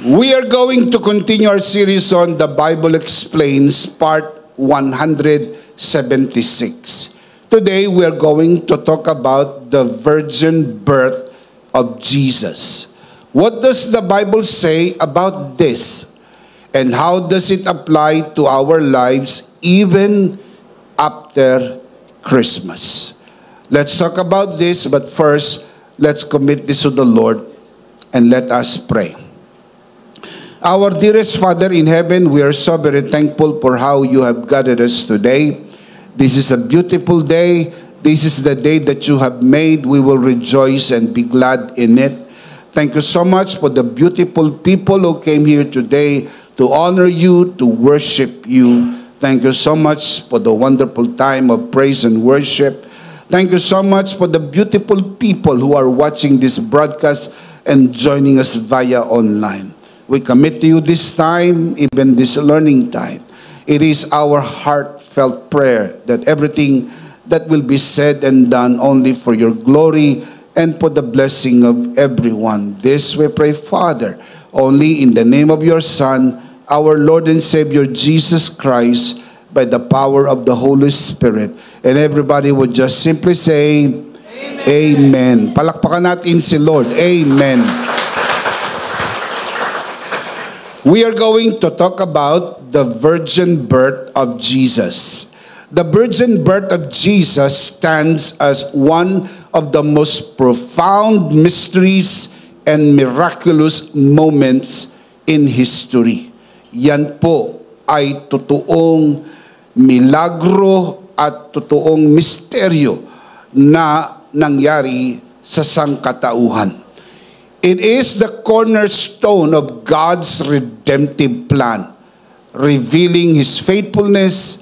We are going to continue our series on The Bible Explains, part 176. Today, we are going to talk about the virgin birth of Jesus. What does the Bible say about this? And how does it apply to our lives even after Christmas? Let's talk about this, but first, let's commit this to the Lord and let us pray. Our dearest Father in heaven, we are so very thankful for how you have gathered us today. This is a beautiful day. This is the day that you have made. We will rejoice and be glad in it. Thank you so much for the beautiful people who came here today to honor you, to worship you. Thank you so much for the wonderful time of praise and worship. Thank you so much for the beautiful people who are watching this broadcast and joining us via online. We commit to you this time, even this learning time. It is our heartfelt prayer that everything that will be said and done only for your glory and for the blessing of everyone. This we pray, Father, only in the name of your Son, our Lord and Savior, Jesus Christ, by the power of the Holy Spirit. And everybody would just simply say, Amen. Amen. Palakpakan natin si Lord. Amen. We are going to talk about the virgin birth of Jesus. The virgin birth of Jesus stands as one of the most profound mysteries and miraculous moments in history. Yan po ay totoong milagro at totoong misteryo na nangyari sa sangkatauhan. It is the cornerstone of God's redemptive plan, revealing His faithfulness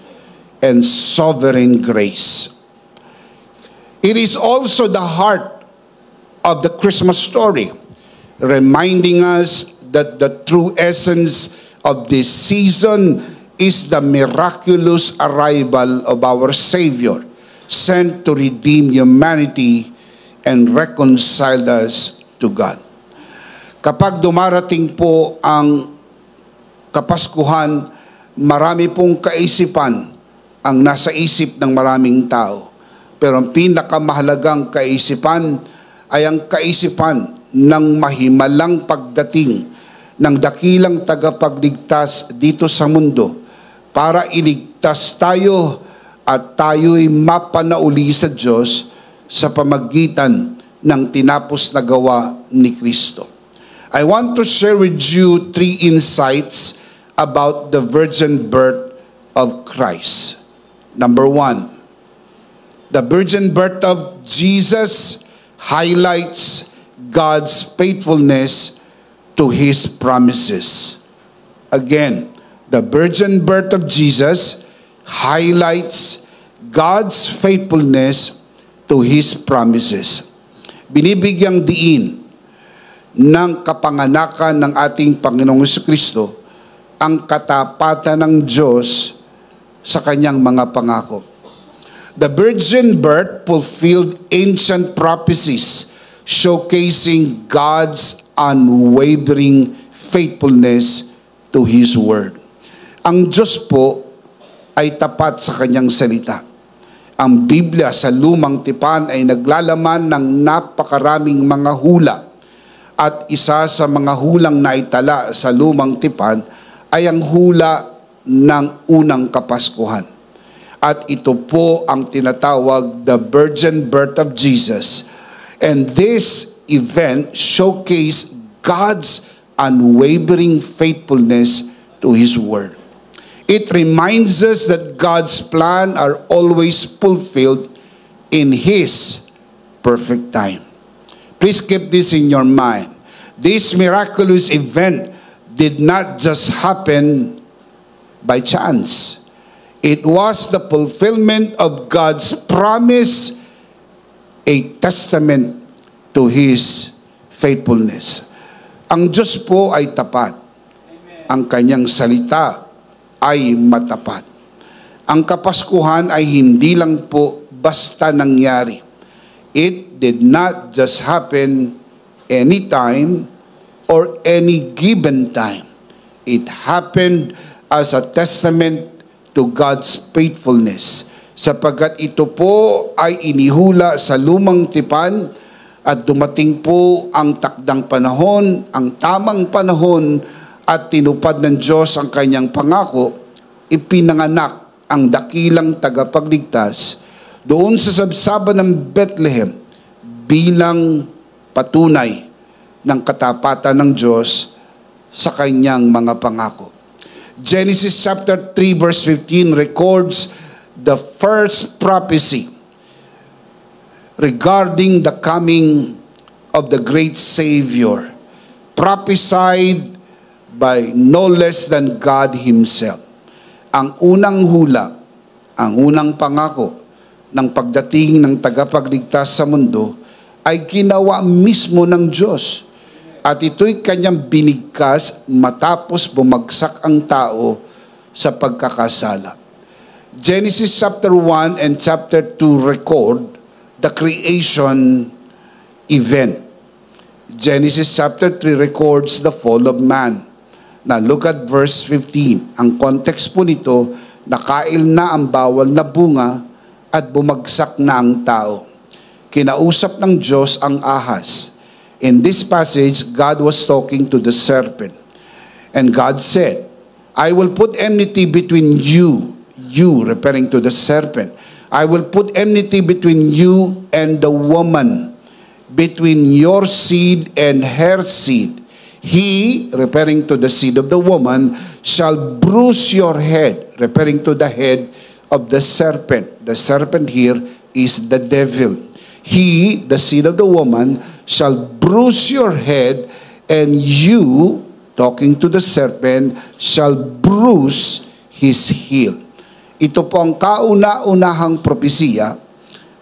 and sovereign grace. It is also the heart of the Christmas story, reminding us that the true essence of this season is the miraculous arrival of our Savior, sent to redeem humanity and reconcile us to God. Kapag dumarating po ang Kapaskuhan, marami pong kaisipan ang nasa isip ng maraming tao. Pero ang pinakamahalagang kaisipan ay ang kaisipan ng mahimalang pagdating ng dakilang tagapagligtas dito sa mundo para iligtas tayo at tayo'y mapanauli sa Diyos sa pamagitan ng tinapos na gawa ni Kristo. I want to share with you 3 insights about the virgin birth of Christ. Number 1, the virgin birth of Jesus highlights God's faithfulness to His promises. Again, the virgin birth of Jesus highlights God's faithfulness to His promises. Binibigyang diin ng kapanganakan ng ating Panginoong Jesucristo ang katapatan ng Diyos sa kanyang mga pangako. The virgin birth fulfilled ancient prophecies, showcasing God's unwavering faithfulness to His Word. Ang Diyos po ay tapat sa kanyang salita. Ang Biblia sa Lumang Tipan ay naglalaman ng napakaraming mga hula. At isa sa mga hulang naitala sa Lumang Tipan ay ang hula ng unang Kapaskuhan. At ito po ang tinatawag the virgin birth of Jesus. And this event showcased God's unwavering faithfulness to His Word. It reminds us that God's plan are always fulfilled in His perfect time. Please keep this in your mind. This miraculous event did not just happen by chance. It was the fulfillment of God's promise, a testament to His faithfulness. Ang Diyos po ay tapat. Amen. Ang kanyang salita ay matapat. Ang Kapaskuhan ay hindi lang po basta nangyari. It did not just happen anytime or any given time. It happened as a testament to God's faithfulness, sapagkat ito po ay inihula sa lumang tipan at dumating po ang takdang panahon, ang tamang panahon, at tinupad ng Diyos ang kanyang pangako. Ipinanganak ang dakilang tagapagligtas doon sa sabsaban ng Bethlehem bilang patunay ng katapatan ng Diyos sa kanyang mga pangako. Genesis chapter 3 verse 15 records the first prophecy regarding the coming of the great Savior, prophesied by no less than God Himself. Ang unang hula, ang unang pangako ng pagdating ng tagapagligtas sa mundo ay ginawa mismo ng Diyos. At ito'y kanyang binigkas matapos bumagsak ang tao sa pagkakasala. Genesis chapter 1 and chapter 2 record the creation event. Genesis chapter 3 records the fall of man. Now look at verse 15. Ang context po nito, nakail na ang bawal na bunga at bumagsak na ang tao. Kinausap ng Diyos ang ahas. In this passage, God was talking to the serpent. And God said, I will put enmity between you, referring to the serpent. I will put enmity between you and the woman, between your seed and her seed. He, referring to the seed of the woman, shall bruise your head, referring to the head of the serpent. The serpent here is the devil. He, the seed of the woman, shall bruise your head, and you, talking to the serpent, shall bruise his heel. Ito po ang kauna-unahang propesiya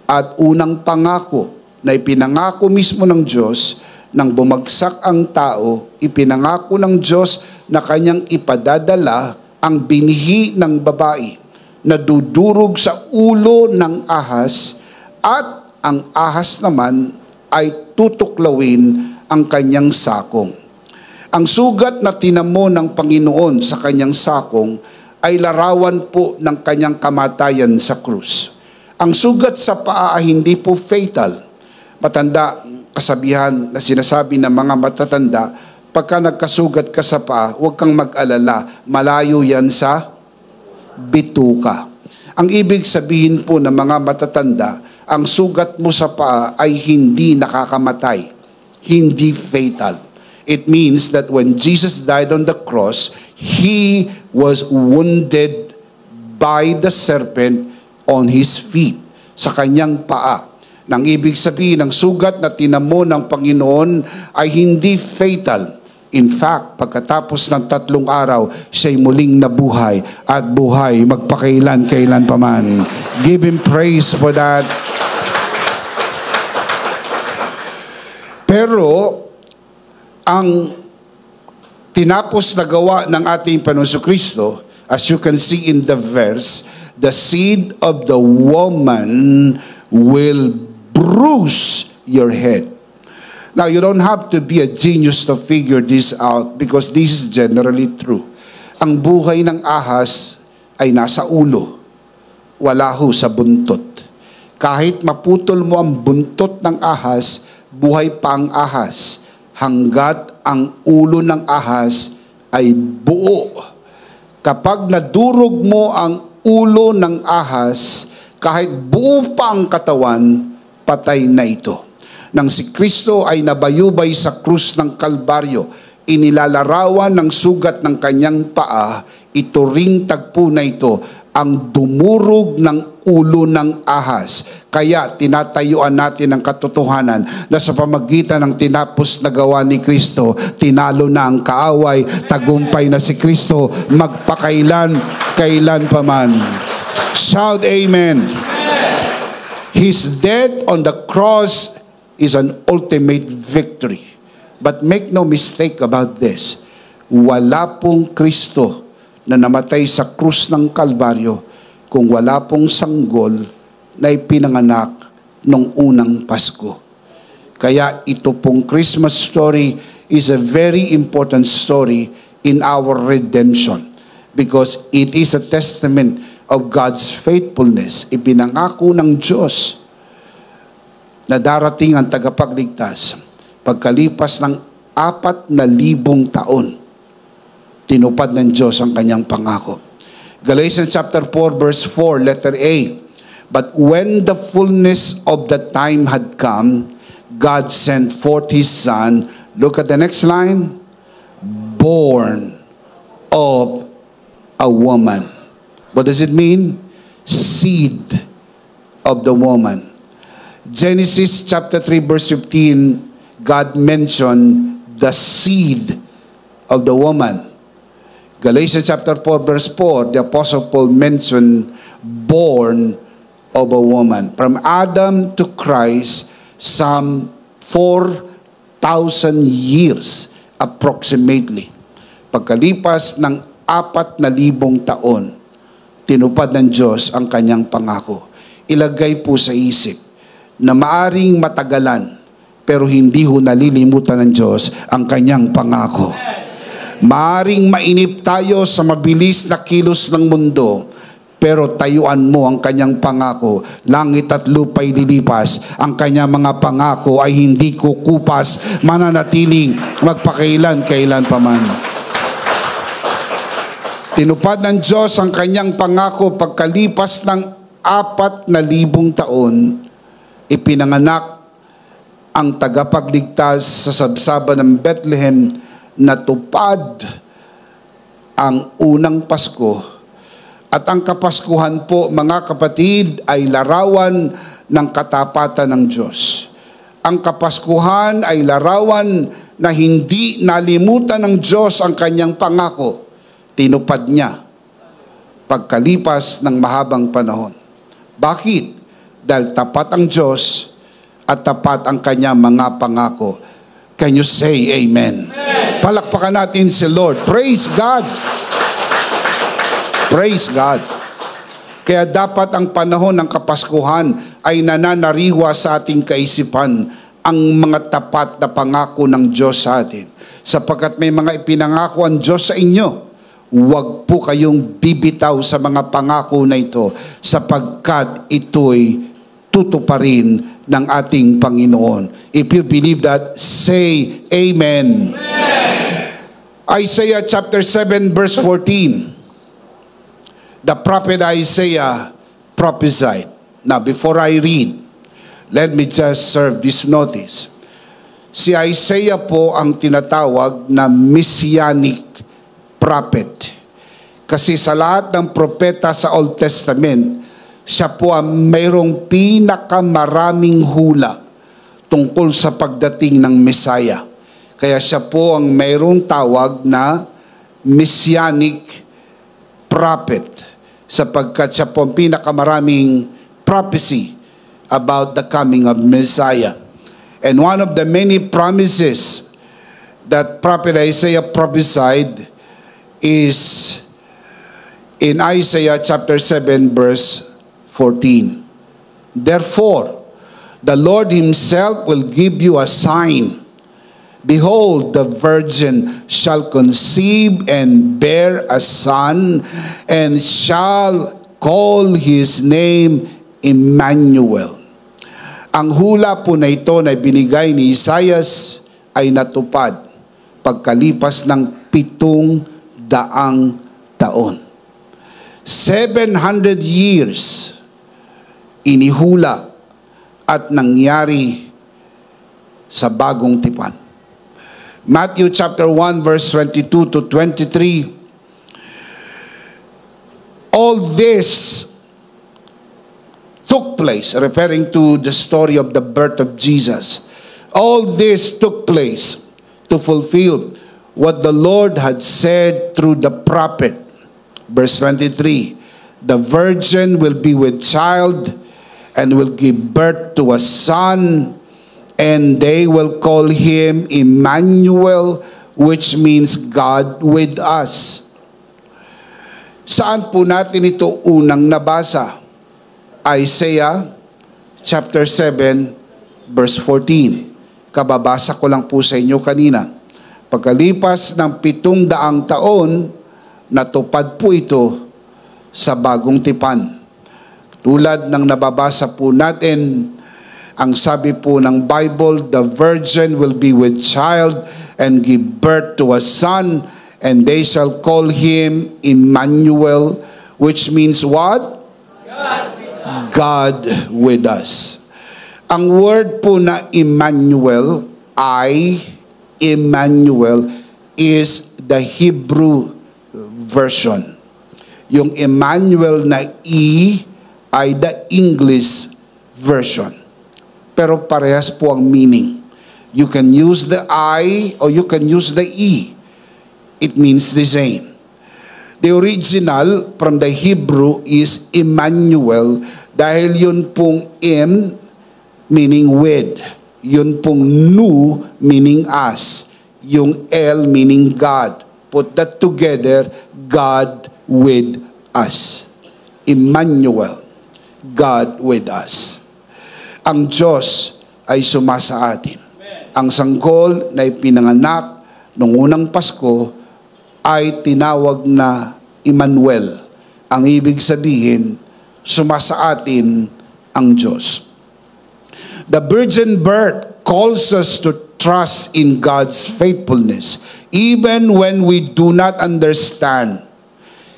at unang pangako na ipinangako mismo ng Diyos nang bumagsak ang tao. Ipinangako ng Diyos na kanyang ipadadala ang binhi ng babae na dudurog sa ulo ng ahas, at ang ahas naman ay tutuklawin ang kanyang sakong. Ang sugat na tinamo ng Panginoon sa kanyang sakong ay larawan po ng kanyang kamatayan sa krus. Ang sugat sa paa ay hindi po fatal. Matanda, kasabihan na sinasabi ng mga matatanda, pagka nagkasugat ka sa paa, huwag kang mag-alala, malayo yan sa bituka. Ang ibig sabihin po ng mga matatanda, ang sugat mo sa paa ay hindi nakakamatay, hindi fatal. It means that when Jesus died on the cross, He was wounded by the serpent on His feet, sa kanyang paa. Nang ibig sabihin, ang sugat na tinamo ng Panginoon ay hindi fatal. In fact, pagkatapos ng 3 araw, siya'y muling nabuhay at buhay magpakailan-kailan pa man. Give Him praise for that. Pero, ang tinapos na gawa ng ating Panginoon Kristo, as you can see in the verse, the seed of the woman will bruise your head. Now, you don't have to be a genius to figure this out because this is generally true. Ang buhay ng ahas ay nasa ulo, wala ho sa buntot. Kahit maputol mo ang buntot ng ahas, buhay pa ang ahas hanggat ang ulo ng ahas ay buo. Kapag nadurog mo ang ulo ng ahas, kahit buo pa ang katawan, patay na ito. Nang si Kristo ay nabayubay sa krus ng Kalbaryo, inilalarawan ng sugat ng kanyang paa, ito ring tagpo na ito, ang dumurog ng ulo ng ahas. Kaya tinatayuan natin ang katotohanan na sa pamagitan ng tinapos na gawa ni Kristo, tinalo na ang kaaway, tagumpay na si Kristo, magpakailan, kailan pa man. Shout amen. His death on the cross is an ultimate victory. But make no mistake about this. Wala pong Kristo na namatay sa krus ng Kalbaryo kung wala pong sanggol na ipinanganak nung unang Pasko. Kaya ito pong Christmas story, is a very important story in our redemption because it is a testament of God's faithfulness. Ipinangako ng Diyos na darating ang tagapagligtas. Pagkalipas ng 4,000 taon, tinupad ng Diyos ang kanyang pangako. Galatians chapter 4 verse 4, letter A. But when the fullness of the time had come, God sent forth His Son. Look at the next line. Born of a woman. What does it mean? Seed of the woman. Genesis chapter 3 verse 15, God mentioned the seed of the woman. Galatians chapter 4 verse 4, the Apostle Paul mentioned born of a woman. From Adam to Christ, some 4,000 years approximately. Pagkalipas ng 4,000 taon, tinupad ng Diyos ang kanyang pangako. Ilagay po sa isip na maaring matagalan, pero hindi ho nalilimutan ng Diyos ang kanyang pangako. Maaring mainip tayo sa mabilis na kilos ng mundo, pero tayuan mo ang kanyang pangako. Langit at lupa'y lilipas, ang kanyang mga pangako ay hindi kukupas, mananatiling magpakailan-kailan pa man. Tinupad ng Diyos ang kanyang pangako pagkalipas ng 4,000 taon, ipinanganak ang tagapagligtas sa sabsaban ng Bethlehem, natupad ang unang Pasko. At ang Kapaskuhan po, mga kapatid, ay larawan ng katapatan ng Diyos. Ang Kapaskuhan ay larawan na hindi nalimutan ng Diyos ang kanyang pangako. Tinupad niya pagkalipas ng mahabang panahon. Bakit? Dahil tapat ang Diyos at tapat ang kanyang mga pangako. Can you say amen? Amen. Palakpakan natin si Lord. Praise God! Praise God. Kaya dapat ang panahon ng Kapaskuhan ay nananariwa sa ating kaisipan ang mga tapat na pangako ng Diyos sa atin. Sapagkat may mga ipinangako ang Diyos sa inyo, huwag po kayong bibitaw sa mga pangako na ito sapagkat ito'y tutuparin ng ating Panginoon. If you believe that, say amen. Isaiah chapter 7 verse 14. The prophet Isaiah prophesied. Now, before I read, let me just serve this notice. Si Isaiah po ang tinatawag na messianic prophet. Kasi sa lahat ng propeta sa Old Testament, siya po ang mayroong pinakamaraming hula tungkol sa pagdating ng Messiah. Kaya siya po ang mayroong tawag na messianic prophet. Sapagkat siya po ang pinakamaraming prophecy about the coming of Messiah. And one of the many promises that prophet Isaiah prophesied is in Isaiah chapter 7 verse 14. Therefore, the Lord Himself will give you a sign. Behold, the virgin shall conceive and bear a son, and shall call his name Emmanuel. Ang hula po na ito na binigay ni Isaias ay natupad pagkalipas ng 700 taon. 700 years inihula at nangyari sa bagong tipan. Matthew chapter 1 verse 22 to 23. All this took place, referring to the story of the birth of Jesus. All this took place to fulfill what the Lord had said through the prophet. Verse 23. The virgin will be with child and will give birth to a son, and they will call him Emmanuel, which means God with us. Saan po natin ito unang nabasa? Isaiah chapter 7 verse 14. Kababasa ko lang po sa inyo kanina. Pagkalipas ng 700 taon, natupad po ito sa bagong tipan. Tulad ng nababasa po natin, ang sabi po ng Bible, the virgin will be with child and give birth to a son, and they shall call him Emmanuel, which means what? God with us. Ang word po na Emmanuel is the Hebrew version. Yung Emmanuel na E ay the English version. Pero parehas po ang meaning. You can use the I or you can use the E. It means the same. The original from the Hebrew is Emmanuel dahil yun pong M meaning with. Yun pong Nu meaning us. Yung L meaning God. Put that together, God with us. Emmanuel, God with us. Ang Diyos ay sumasa atin. Ang sanggol na ipinanganak noong unang Pasko ay tinawag na Emmanuel. Ang ibig sabihin, sumasa atin ang Diyos. The virgin birth calls us to trust in God's faithfulness, even when we do not understand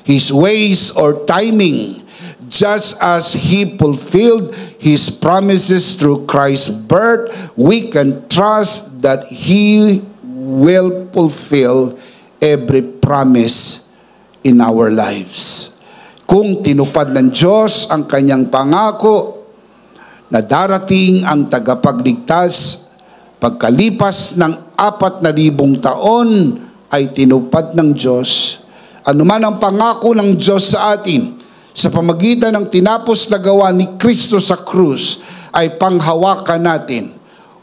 His ways or timing, just as He fulfilled His promises through Christ's birth, we can trust that He will fulfill every promise in our lives. Kung tinupad ng Diyos ang kanyang pangako na darating ang tagapagligtas, pagkalipas ng 4,000 taon ay tinupad ng Diyos. Anuman ang pangako ng Diyos sa atin sa pamagitan ng tinapos na gawa ni Kristo sa krus ay panghawakan natin.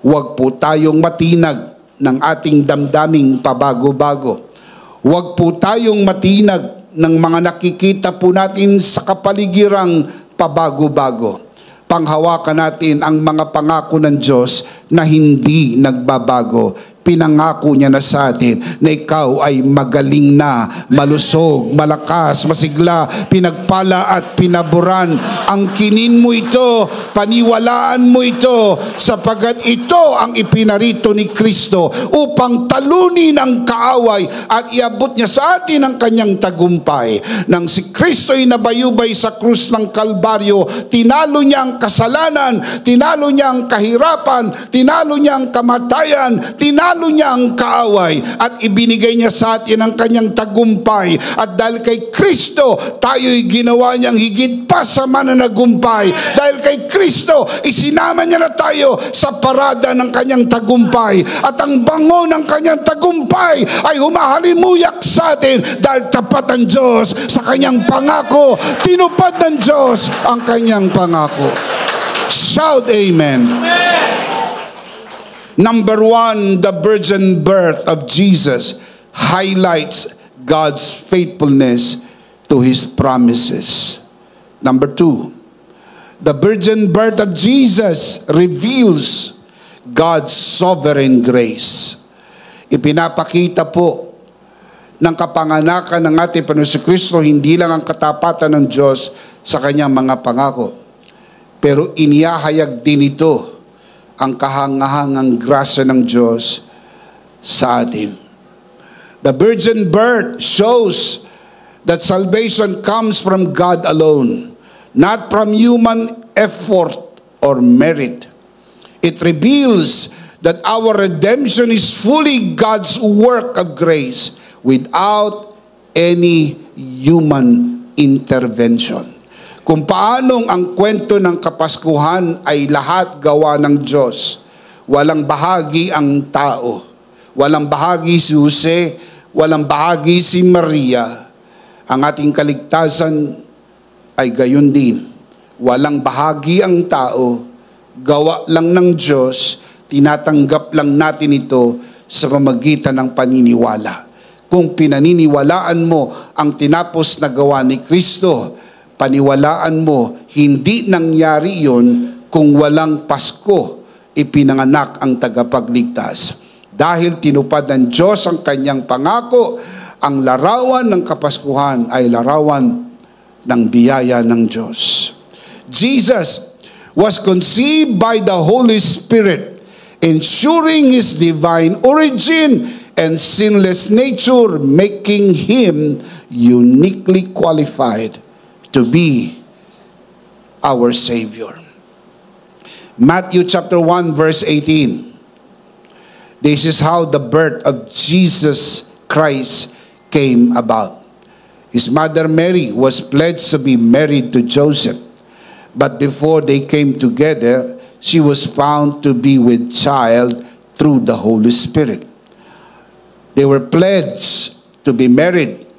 Huwag po tayong matinag ng ating damdaming pabago-bago. Huwag po tayong matinag ng mga nakikita po natin sa kapaligirang pabago-bago. Panghawakan natin ang mga pangako ng Diyos na hindi nagbabago. Pinangako niya na sa atin na ikaw ay magaling na, malusog, malakas, masigla, pinagpala at pinaburan. Angkinin mo ito, paniwalaan mo ito, sapagat ito ang ipinarito ni Kristo upang talunin ang kaaway at iabot niya sa atin ang kanyang tagumpay. Nang si Kristo ay nabayubay sa krus ng Kalbaryo, tinalo niya ang kasalanan, tinalo niya ang kahirapan, tinalo niya ang kamatayan, tinalo niya ang kaaway at ibinigay niya sa atin ang kanyang tagumpay. At dahil kay Kristo, tayo'y ginawa niyang higit pa sa mananagumpay. Dahil kay Kristo, isinama niya na tayo sa parada ng kanyang tagumpay. At ang bango ng kanyang tagumpay ay humahalimuyak sa atin dahil tapat ang Diyos sa kanyang pangako. Tinupad ng Diyos ang kanyang pangako. Shout amen. Number 1, the virgin birth of Jesus highlights God's faithfulness to His promises. Number 2, the virgin birth of Jesus reveals God's sovereign grace. Ipinapakita po ng kapanganakan ng ating Panginoon Kristo hindi lang ang katapatan ng Diyos sa kanyang mga pangako, pero inihahayag din ito ang kahangahangang grasya ng Diyos sa atin. The virgin birth shows that salvation comes from God alone, not from human effort or merit. It reveals that our redemption is fully God's work of grace without any human intervention. Kung paanong ang kwento ng Kapaskuhan ay lahat gawa ng Diyos. Walang bahagi ang tao. Walang bahagi si Jose, walang bahagi si Maria. Ang ating kaligtasan ay gayon din. Walang bahagi ang tao, gawa lang ng Diyos, tinatanggap lang natin ito sa pamamagitan ng paniniwala. Kung pinaniniwalaan mo ang tinapos na gawa ni Kristo, paniwalaan mo, hindi nangyari yon kung walang Pasko, ipinanganak ang tagapagligtas. Dahil tinupad ng Diyos ang kanyang pangako, ang larawan ng Kapaskuhan ay larawan ng biyaya ng Diyos. Jesus was conceived by the Holy Spirit, ensuring His divine origin and sinless nature, making Him uniquely qualified to be our Savior. Matthew chapter 1 verse 18. This is how the birth of Jesus Christ came about. His mother Mary was pledged to be married to Joseph. But before they came together, she was found to be with child through the Holy Spirit. They were pledged to be married.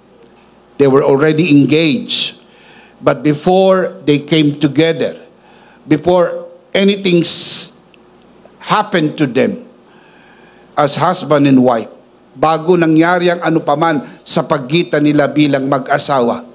They were already engaged. But before they came together, before anything happened to them as husband and wife, bago nangyari ang anupaman sa pagitan nila bilang mag-asawa,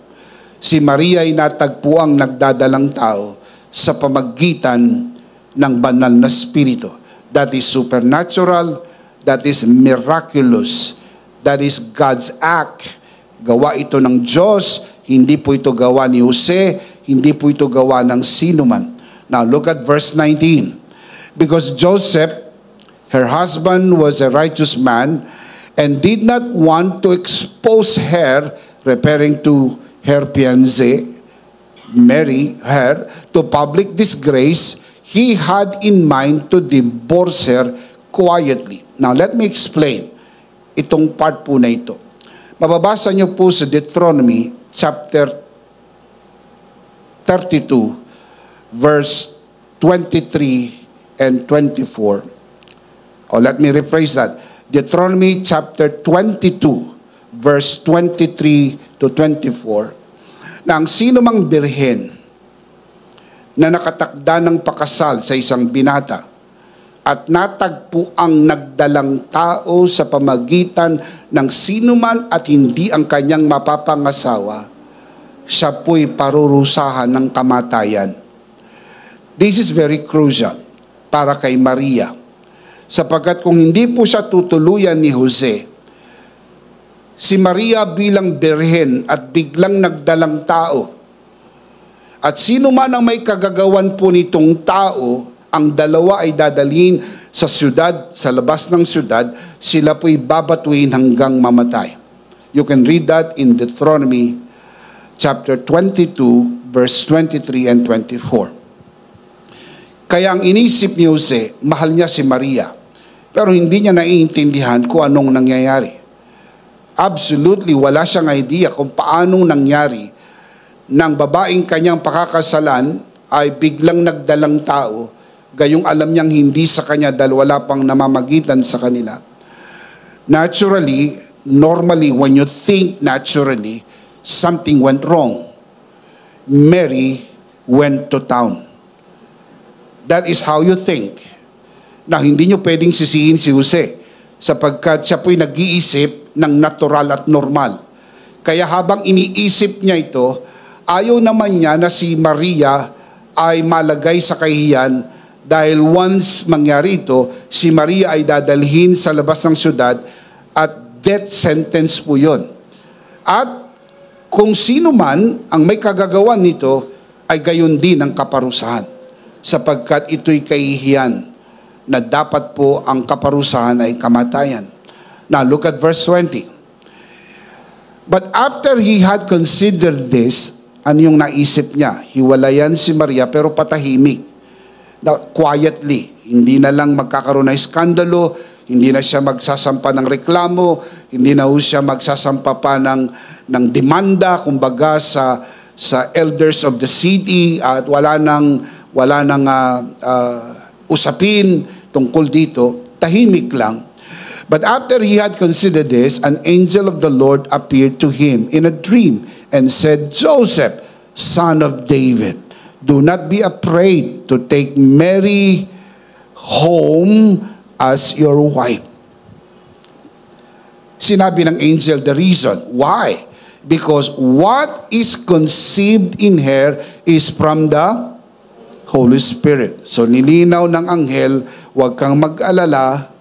si Maria ay natagpuang nagdadalang tao sa pamagitan ng banal na spirito. That is supernatural, that is miraculous, that is God's act. Gawa ito ng Diyos, hindi po ito gawa ni Jose, hindi po ito gawa ng sinuman. Now look at verse 19. Because Joseph, her husband, was a righteous man and did not want to expose her, referring to her fiancée, Mary, her, to public disgrace, he had in mind to divorce her quietly. Now, let me explain itong part po na ito. Mababasa niyo po sa Deuteronomy chapter 32, verse 23 and 24. Oh, let me rephrase that. Deuteronomy chapter 22, verse 23 to 24, na ang sino mang birhen na nakatakda ng pakasal sa isang binata at natagpo ang nagdalang tao sa pamagitan ng sinuman at hindi ang kanyang mapapangasawa, siya po'y parurusahan ng kamatayan. This is very crucial para kay Maria, sapagkat kung hindi po siya tutuluyan ni Jose, si Maria bilang birhen at biglang nagdalang tao, at sino man ang may kagagawan po nitong tao, ang dalawa ay dadalhin sa syudad, sa labas ng syudad, sila po'y babatuin hanggang mamatay. You can read that in Deuteronomy chapter 22, verse 23 and 24. Kaya ang inisip ni Jose, mahal niya si Maria, pero hindi niya naiintindihan kung anong nangyayari. Absolutely, wala siyang idea kung paanong nangyari ng babaeng kanyang pakakasalan ay biglang nagdalang tao, gayong alam niyang hindi sa kanya dahil wala pang namamagitan sa kanila. Naturally, normally, when you think naturally, something went wrong. Mary went to town. That is how you think. Na hindi nyo pwedeng sisihin si Jose, sapagkat siya po'y nag-iisip ng natural at normal. Kaya habang iniisip niya ito, ayaw naman niya na si Maria ay malagay sa kahihiyan, dahil once mangyari ito, si Maria ay dadalhin sa labas ng syudad at death sentence po yun. At kung sino man ang may kagagawan nito, ay gayon din ang kaparusahan, sapagkat ito'y kahihiyan na dapat po ang kaparusahan ay kamatayan. Now look at verse 20. But after he had considered this, ano yung naisip niya? Hiwalayan si Maria pero patahimik. Now, quietly. Hindi na lang magkakaroon ng iskandalo, hindi na siya magsasampa ng reklamo, hindi na siya magsasampa pa ng demanda, kumbaga sa elders of the city, at wala nang usapin tungkol dito, tahimik lang. But after he had considered this, an angel of the Lord appeared to him in a dream and said, Joseph, son of David, do not be afraid to take Mary home as your wife. Sinabi ng angel the reason. Why? Because what is conceived in her is from the Holy Spirit. So nilinaw ng anghel, huwag kang mag-alala.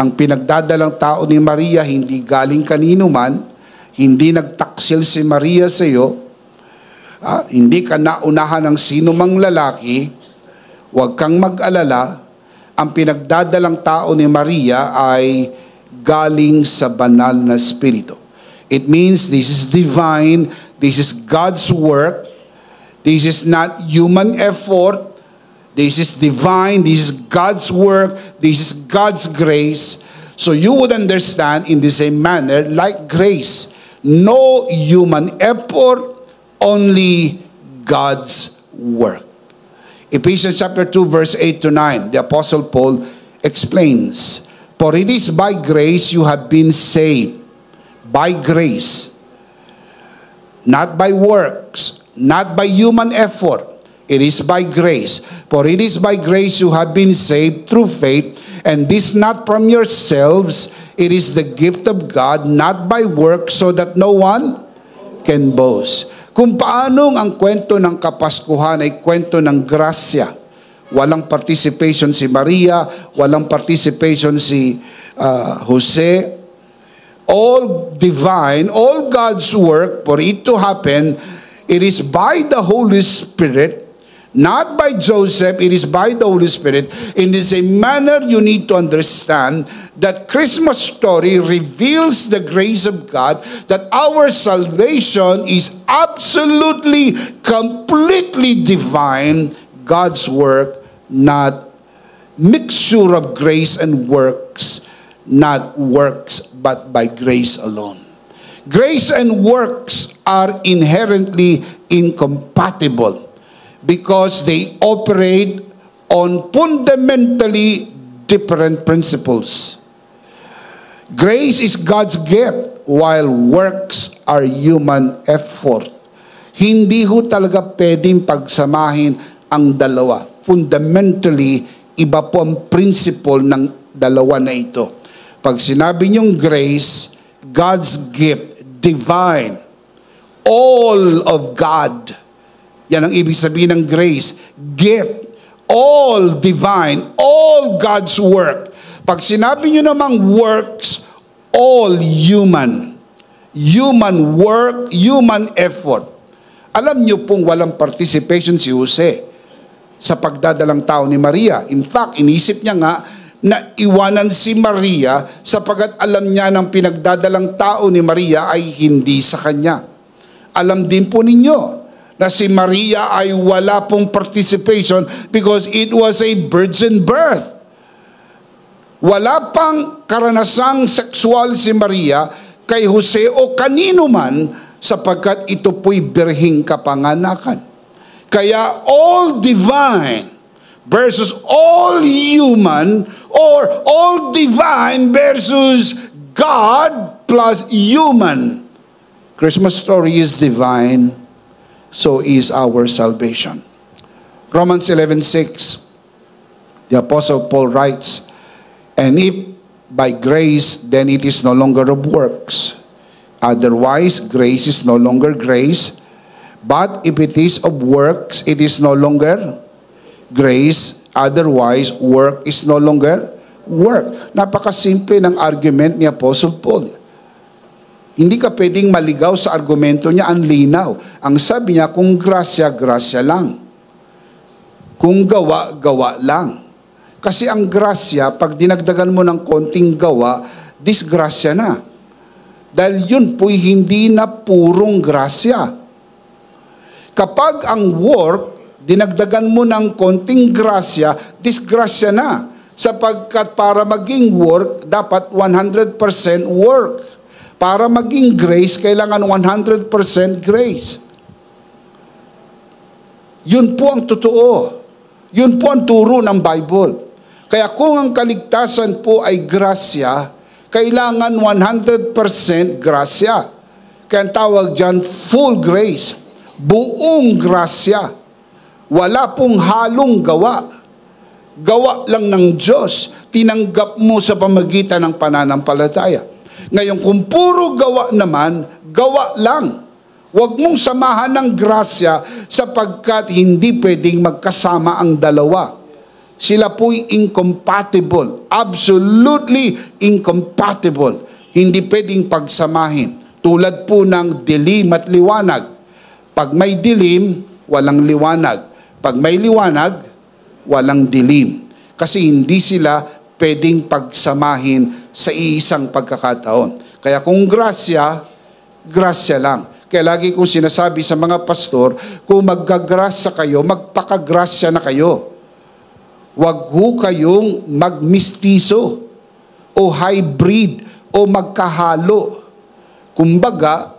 Ang pinagdadalang tao ni Maria, hindi galing kanino man, hindi nagtaksil si Maria sa iyo, hindi ka naunahan ng sino mang lalaki, huwag kang mag-alala, ang pinagdadalang tao ni Maria ay galing sa banal na Espiritu. It means this is divine, this is God's work, this is not human effort, this is divine, this is God's work, this is God's grace. So you would understand in the same manner, like grace, no human effort, only God's work. Ephesians chapter 2 verse 8 to 9, the Apostle Paul explains, "For it is by grace you have been saved." By grace. Not by works, not by human effort. It is by grace. For it is by grace you have been saved through faith, and this not from yourselves, it is the gift of God, not by works, so that no one can boast. Kung paanong ang kwento ng Kapaskuhan ay kwento ng grasya. Walang participation si Maria, walang participation si Jose. All divine, all God's work, for it to happen, it is by the Holy Spirit, not by Joseph, it is by the Holy Spirit. In the same manner, you need to understand that Christmas story reveals the grace of God, that our salvation is absolutely, completely divine, God's work, not mixture of grace and works, not works, but by grace alone. Grace and works are inherently incompatible because they operate on fundamentally different principles. Grace is God's gift, while works are human effort. Hindi ho talaga pwedeng pagsamahin ang dalawa. Fundamentally, iba po ang principle ng dalawa na ito. Pag sinabi niyong grace, God's gift, divine, all of God. Yan ang ibig sabihin ng grace. Gift, all divine, all God's work. Pag sinabi niyo namang works, all human. Human work, human effort. Alam niyo pong walang participation si Jose sa pagdadalang tao ni Maria. In fact, inisip niya nga na iwanan si Maria sapagkat alam niya ng pinagdadalang tao ni Maria ay hindi sa kanya. Alam din po ninyo na si Maria ay wala pong participation because it was a virgin birth. Wala pang karanasang sexual si Maria kay Jose o kanino man sapagkat ito po'y birhing kapanganakan. Kaya all divine versus all human, or all divine versus God plus human. Christmas story is divine, so is our salvation. Romans 11:6, the Apostle Paul writes, "And if by grace, then it is no longer of works. Otherwise, grace is no longer grace. But if it is of works, it is no longer grace. Otherwise, work is no longer work." Napakasimple ng argument ni Apostle Paul. Hindi ka pwedeng maligaw sa argumento niya, ang linaw. Ang sabi niya, kung grasya, grasya lang. Kung gawa, gawa lang. Kasi ang grasya, pag dinagdagan mo ng konting gawa, disgrasya na. Dahil yun po'y hindi na purong grasya. Kapag ang work, dinagdagan mo ng konting grasya, disgrasya na. Sapagkat para maging work, dapat 100% work. Para maging grace, kailangan 100% grace. Yun po ang totoo. Yun po ang turo ng Bible. Kaya kung ang kaligtasan po ay grasya, kailangan 100% grasya. Kaya ang tawag dyan, full grace. Buong grasya. Wala pong halong gawa. Gawa lang ng Diyos. Tinanggap mo sa pamagitan ng pananampalataya. Ngayon, kung puro gawa naman, gawa lang. Huwag mong samahan ng grasya sapagkat hindi pwedeng magkasama ang dalawa. Sila po'y incompatible. Absolutely incompatible. Hindi pwedeng pagsamahin. Tulad po ng dilim at liwanag. Pag may dilim, walang liwanag. Pag may liwanag, walang dilim. Kasi hindi sila pwedeng pagsamahin sa iisang pagkakataon. Kaya kung grasya, grasya lang. Kaya lagi kong sinasabi sa mga pastor, kung maggagrasya kayo, magpakagrasya na kayo. Huwag ho kayong magmistiso o hybrid o magkahalo. Kumbaga,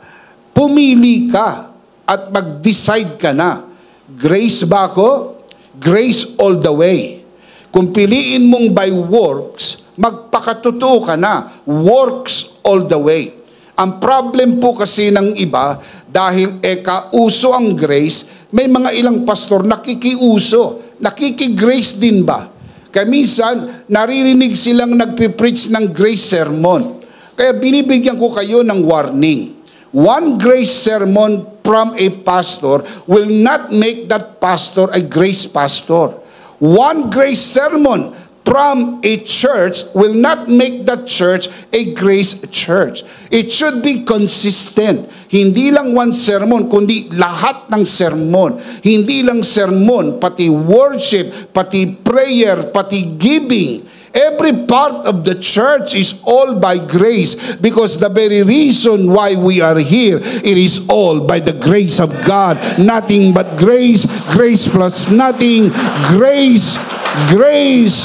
pumili ka at mag-decide ka na. Grace ba ako? Grace all the way. Kung piliin mong by works, magpakatotoo ka na. Works all the way. Ang problem po kasi ng iba, dahil kauso ang grace, may mga ilang pastor nakikiuso. Nakikigrace din ba? Kaya minsan, naririnig silang nagpipreach ng grace sermon. Kaya binibigyan ko kayo ng warning. One grace sermon from a pastor will not make that pastor a grace pastor. One grace sermon from a church will not make that church a grace church. It should be consistent. Hindi lang one sermon, kundi lahat ng sermon. Hindi lang sermon, pati worship, pati prayer, pati giving. Every part of the church is all by grace, because the very reason why we are here, it is all by the grace of God. Nothing but grace, grace plus nothing, grace, grace,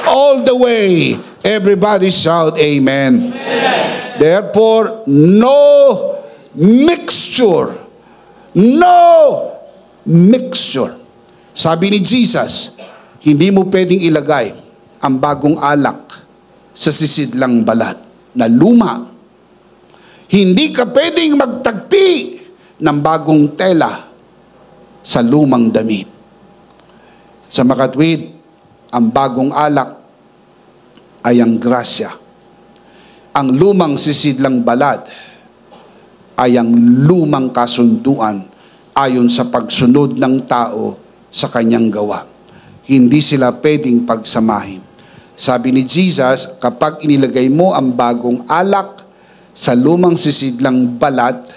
all the way. Everybody shout amen. Amen. Therefore, no mixture. No mixture. Sabi ni Jesus, hindi mo pwedeng ilagay ang bagong alak sa sisidlang balat na luma. Hindi ka pwedeng magtagpi ng bagong tela sa lumang damit. Sa makatwid, ang bagong alak ay ang grasya. Ang lumang sisidlang balat ay ang lumang kasunduan ayon sa pagsunod ng tao sa kanyang gawa. Hindi sila pwedeng pagsamahin. Sabi ni Jesus, kapag inilagay mo ang bagong alak sa lumang sisidlang balat,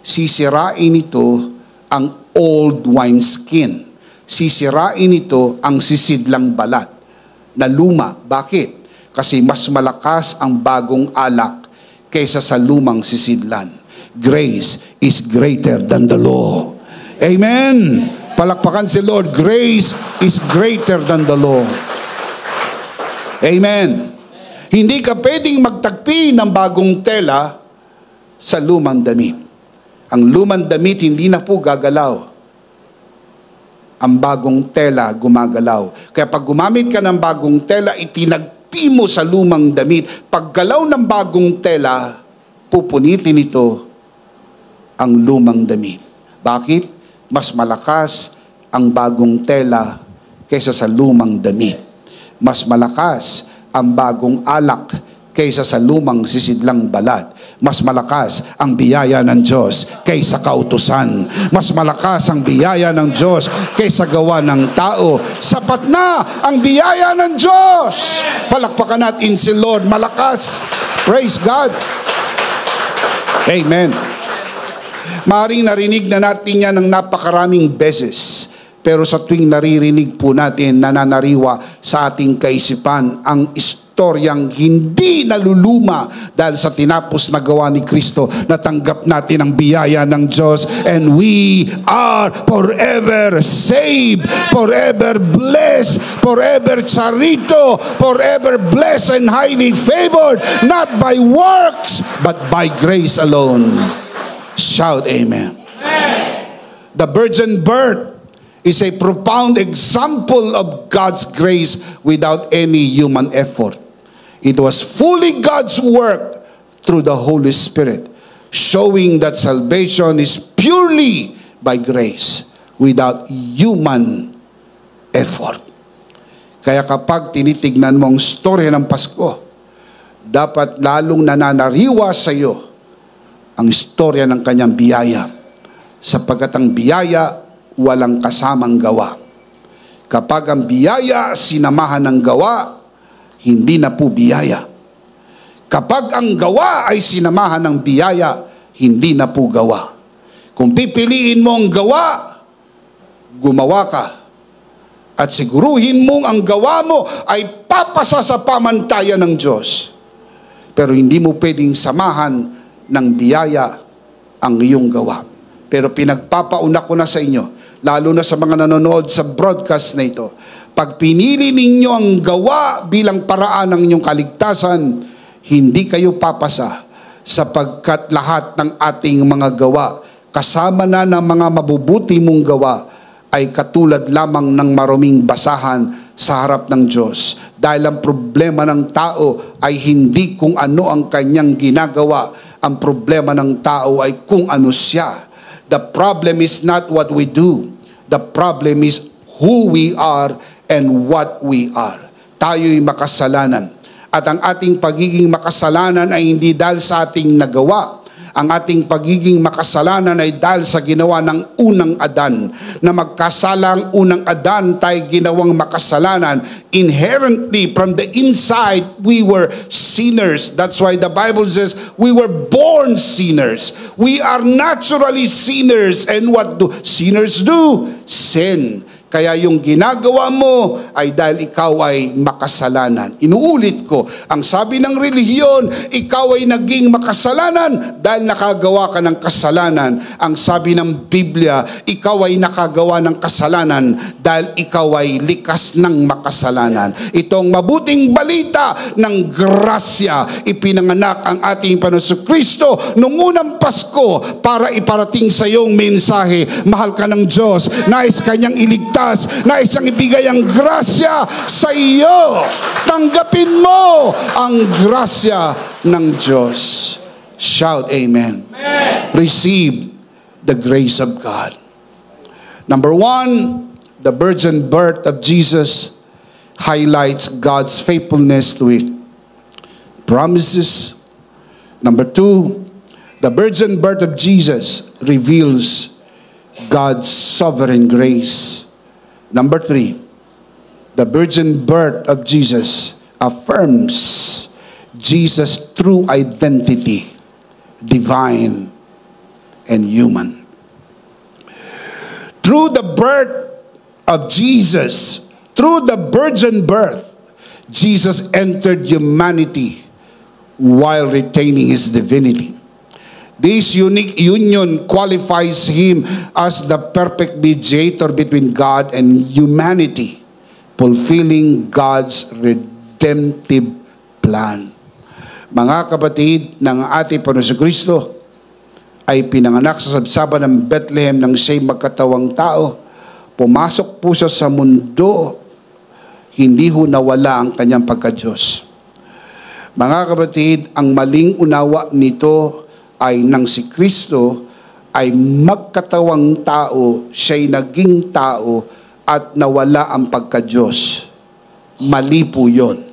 sisirain ito ang old wineskin. Sisirain ito ang sisidlang balat na luma. Bakit? Kasi mas malakas ang bagong alak kaysa sa lumang sisidlan. Grace is greater than the law. Amen. Palakpakan si Lord. Grace is greater than the law. Amen. Hindi ka pwedeng magtagpi ng bagong tela sa lumang damit. Ang lumang damit hindi na po gagalaw. Ang bagong tela gumagalaw. Kaya pag gumamit ka ng bagong tela, itinagpi mo sa lumang damit. Paggalaw ng bagong tela, pupunitin ito ang lumang damit. Bakit? Mas malakas ang bagong tela kaysa sa lumang damit. Mas malakas ang bagong alak kaysa sa lumang sisidlang balat. Mas malakas ang biyaya ng Diyos kaysa kautusan. Mas malakas ang biyaya ng Diyos kaysa gawa ng tao. Sapat na ang biyaya ng Diyos. Palakpakan natin si Lord. Malakas. Praise God. Amen. Maaaring narinig na natin yan ng napakaraming beses. Pero sa tuwing naririnig po natin, nananariwa sa ating kaisipan ang istoryang hindi naluluma dahil sa tinapos na gawa ni Kristo. Natanggap natin ang biyaya ng Diyos, and we are forever saved, forever blessed, forever charito, forever blessed and highly favored, not by works, but by grace alone. Shout amen. The virgin birth is a profound example of God's grace without any human effort. It was fully God's work through the Holy Spirit, showing that salvation is purely by grace without human effort. Kaya kapag tinitignan mo ang storya ng Pasko, dapat lalong nananariwa sa iyo ang istorya ng kanyang biyaya, sapagkat ang biyaya walang kasamang gawa. Kapag ang biyaya sinamahan ng gawa, hindi na po biyaya. Kapag ang gawa ay sinamahan ng biyaya, hindi na po gawa. Kung pipiliin mo ang gawa, gumawa ka. At siguruhin mong ang gawa mo ay papasa sa pamantayan ng Diyos. Pero hindi mo pwedeng samahan ng biyaya ang iyong gawa. Pero pinagpapauna ko na sa inyo, lalo na sa mga nanonood sa broadcast na ito, pag pinili ninyo ang gawa bilang paraan ng inyong kaligtasan, hindi kayo papasa, sapagkat lahat ng ating mga gawa, kasama na ng mga mabubuti mong gawa, ay katulad lamang ng maruming basahan sa harap ng Diyos. Dahil ang problema ng tao ay hindi kung ano ang kanyang ginagawa. Ang problema ng tao ay kung ano siya. The problem is not what we do. The problem is who we are and what we are. Tayo'y makasalanan. At ang ating pagiging makasalanan ay hindi dahil sa ating nagawa. Ang ating pagiging makasalanan ay dahil sa ginawa ng unang Adan. Na magkasalang unang Adan, tayo ginawang makasalanan. Inherently, from the inside, we were sinners. That's why the Bible says, we were born sinners. We are naturally sinners. And what do sinners do? Sin. Kaya yung ginagawa mo ay dahil ikaw ay makasalanan. Inuulit ko, ang sabi ng relihiyon, ikaw ay naging makasalanan dahil nakagawa ka ng kasalanan. Ang sabi ng Biblia, ikaw ay nakagawa ng kasalanan dahil ikaw ay likas ng makasalanan. Itong mabuting balita ng grasya, ipinanganak ang ating Panginoon Kristo noong unang Pasko para iparating sa iyong mensahe. Mahal ka ng Diyos, nais kanyang iligtas, na isang ibigay ang grasya sa iyo. Tanggapin mo ang grasya ng Diyos. Shout amen. Amen. Receive the grace of God. Number one, the virgin birth of Jesus highlights God's faithfulness to His promises. Number two, the virgin birth of Jesus reveals God's sovereign grace. Number three, the virgin birth of Jesus affirms Jesus' true identity, divine and human. Through the birth of Jesus, through the virgin birth, Jesus entered humanity while retaining His divinity. This unique union qualifies Him as the perfect mediator between God and humanity, fulfilling God's redemptive plan. Mga kapatid, ng ating Panginoon Kristo ay pinanganak sa sabsaban ng Bethlehem nang siya'y magkatawang tao. Pumasok po siya sa mundo, hindi ho nawala ang kanyang pagka-Diyos. Mga kapatid, ang maling unawa nito ay nang si Kristo ay magkatawang tao, siya'y naging tao at nawala ang pagka-Diyos. Mali po yun.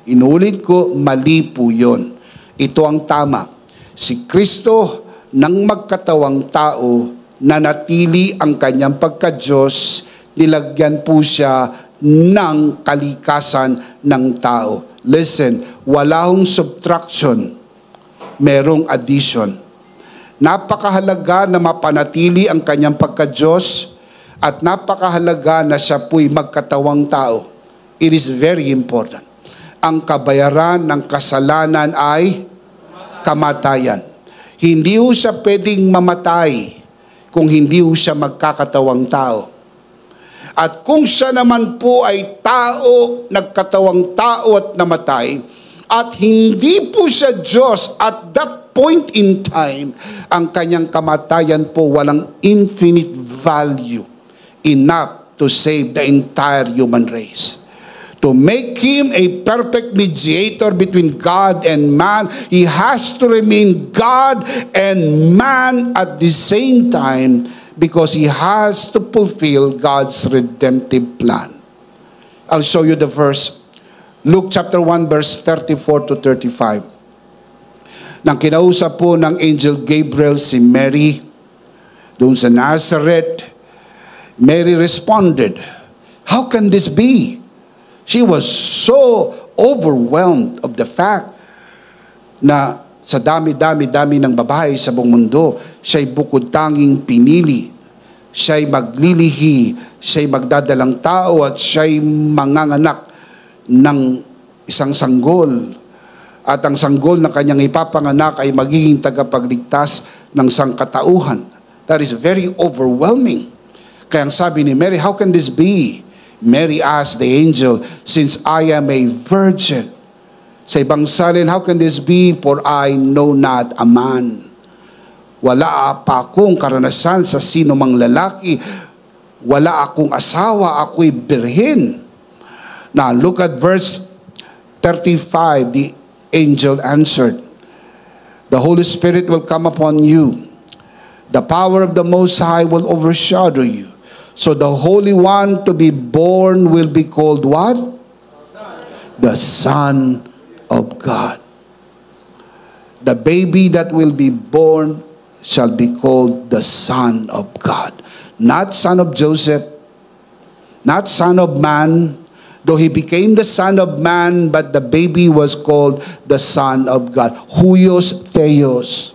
Inulit ko, mali po yun. Ito ang tama. Si Kristo nang magkatawang tao, nanatili ang kanyang pagka-Diyos, nilagyan po siya ng kalikasan ng tao. Listen, wala hong subtraction, merong addition. Napakahalaga na mapanatili ang kanyang pagka-Diyos at napakahalaga na siya po'y magkatawang tao. It is very important. Ang kabayaran ng kasalanan ay kamatayan. Hindi ho siya pwedeng mamatay kung hindi ho siya magkakatawang tao. At kung siya naman po ay tao, nagkatawang tao at namatay, at hindi po siya Diyos at that point in time, ang kanyang kamatayan po walang infinite value enough to save the entire human race. To make Him a perfect mediator between God and man, He has to remain God and man at the same time because He has to fulfill God's redemptive plan. I'll show you the verse. Luke chapter 1 verse 34 to 35. Nang kinausap po ng Angel Gabriel si Mary doon sa Nazareth, Mary responded, How can this be? She was so overwhelmed of the fact na sa dami ng babae sa buong mundo, siya'y bukod tanging pinili. Siya'y maglilihi, siya'y magdadalang tao at siya'y manganganak ng isang sanggol. At ang sanggol na kanyang ipapanganak ay magiging tagapagligtas ng sangkatauhan. That is very overwhelming. Kaya ang sabi ni Mary, how can this be? Mary asked the angel, since I am a virgin. Sa ibang salin, how can this be? For I know not a man. Wala pa akong karanasan sa sino mang lalaki. Wala akong asawa, ako'y birhen. Now, look at verse 35. The angel answered, the Holy Spirit will come upon you. The power of the Most High will overshadow you. So the Holy One to be born will be called what? The Son of God. The baby that will be born shall be called the Son of God. Not son of Joseph, not son of man, though he became the son of man, but the baby was called the Son of God. Huios Theos,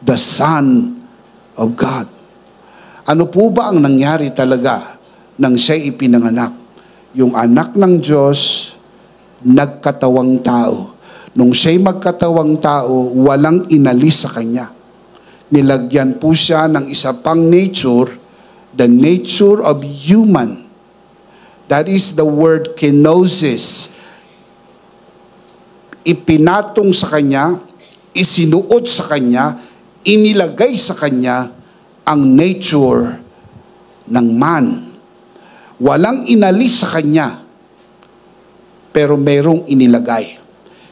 the Son of God. Ano po ba ang nangyari talaga nang siya'y ipinanganak? Yung anak ng Diyos, nagkatawang tao. Nung siya'y magkatawang tao, walang inalis sa kanya. Nilagyan po siya ng isa pang nature, the nature of human. That is the word kenosis. Ipinatong sa kanya, isinuot sa kanya, inilagay sa kanya ang nature ng man. Walang inalis sa kanya, pero merong inilagay.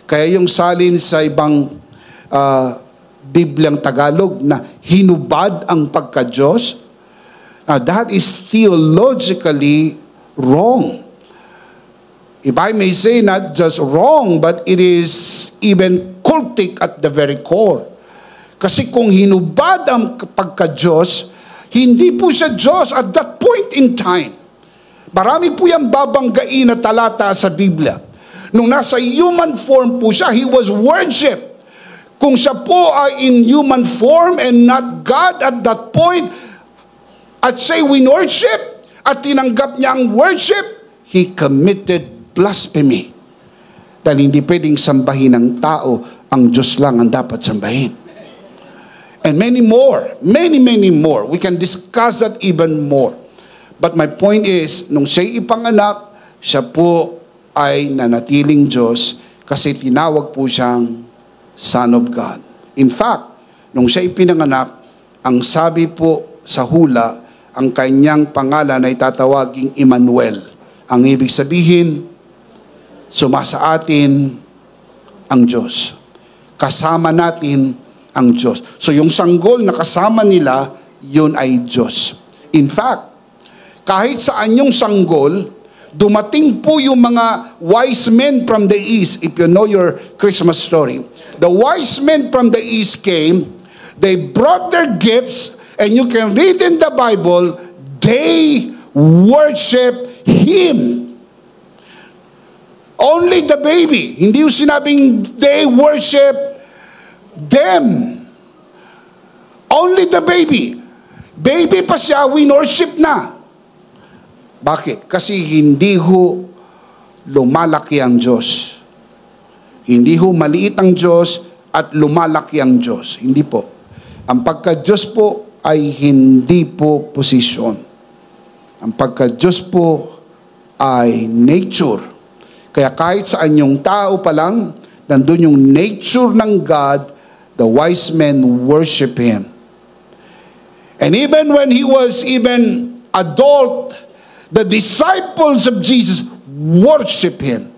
Kaya yung salin sa ibang Biblyang Tagalog na hinubad ang pagka-Diyos, that is theologically wrong. If I may say, not just wrong, but it is even cultic at the very core. Kasi kung hinubad ang pagka-Diyos, hindi po siya Diyos at that point in time. Marami po yung babanggain na talata sa Biblia. Nung nasa human form po siya, he was worshipped. Kung siya po ay in human form and not God at that point, at siya'y winworship, at tinanggap niya ang worship, he committed blasphemy. Dahil hindi pwedeng sambahin ng tao, ang Diyos lang ang dapat sambahin. And many more, many more. We can discuss that even more. But my point is, nung siya'y ipanganak, siya po ay nanatiling Diyos kasi tinawag po siyang Son of God. In fact, nung siya'y pinanganak, ang sabi po sa hula, ang kanyang pangalan ay tatawaging Emmanuel. Ang ibig sabihin, sumasa atin ang Diyos. Kasama natin ang Diyos. So yung sanggol na kasama nila, yun ay Diyos. In fact, kahit saan yung sanggol, dumating po yung mga wise men from the east. If you know your Christmas story, the wise men from the east came, they brought their gifts, and you can read in the Bible, they worship Him. Only the baby. Hindi yung sinabing they worship them. Only the baby. Baby pa siya, winorship na. Bakit? Kasi hindi ho lumalaki ang Diyos. Hindi ho maliit ang Diyos at lumalaki ang Diyos. Hindi po. Ang pagka-Diyos po ay hindi po posisyon. Ang pagka-Diyos po ay nature. Kaya kahit saan yung tao pa lang, nandun yung nature ng God, the wise men worship Him. And even when He was even adult, the disciples of Jesus worship Him.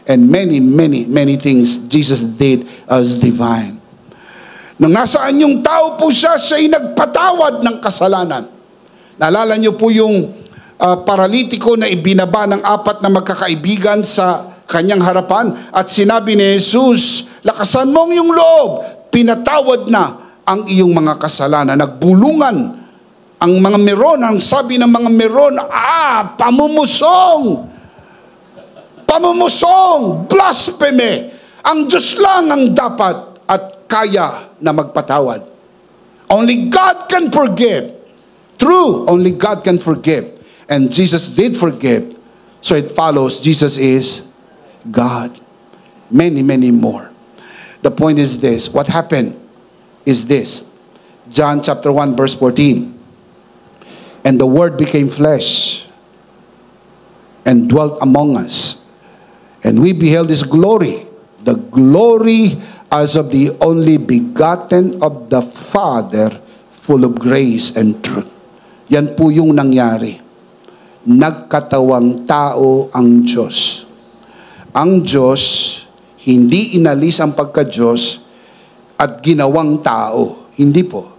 And many things Jesus did as divine. Nang nasaan yung tao po siya, siya'y nagpatawad ng kasalanan. Naalala niyo po yung paralitiko na ibinaba ng 4 na magkakaibigan sa kanyang harapan at sinabi ni Jesus, lakasan mo ang iyong loob, pinatawad na ang iyong mga kasalanan. Nagbulungan Ang mga meron, ang sabi ng mga meron, pamumusong! Pamumusong! Blasphemy! Ang Diyos lang ang dapat at kaya na magpatawad. Only God can forgive. True, only God can forgive. And Jesus did forgive. So it follows, Jesus is God. Many, many more. The point is this. What happened is this. John chapter 1 verse 14. And the Word became flesh and dwelt among us. And we beheld His glory. The glory as of the only begotten of the Father, full of grace and truth. Yan po yung nangyari. Nagkatawang tao ang Diyos. Ang Diyos, hindi inalis ang pagka-Diyos at ginawang tao. Hindi po.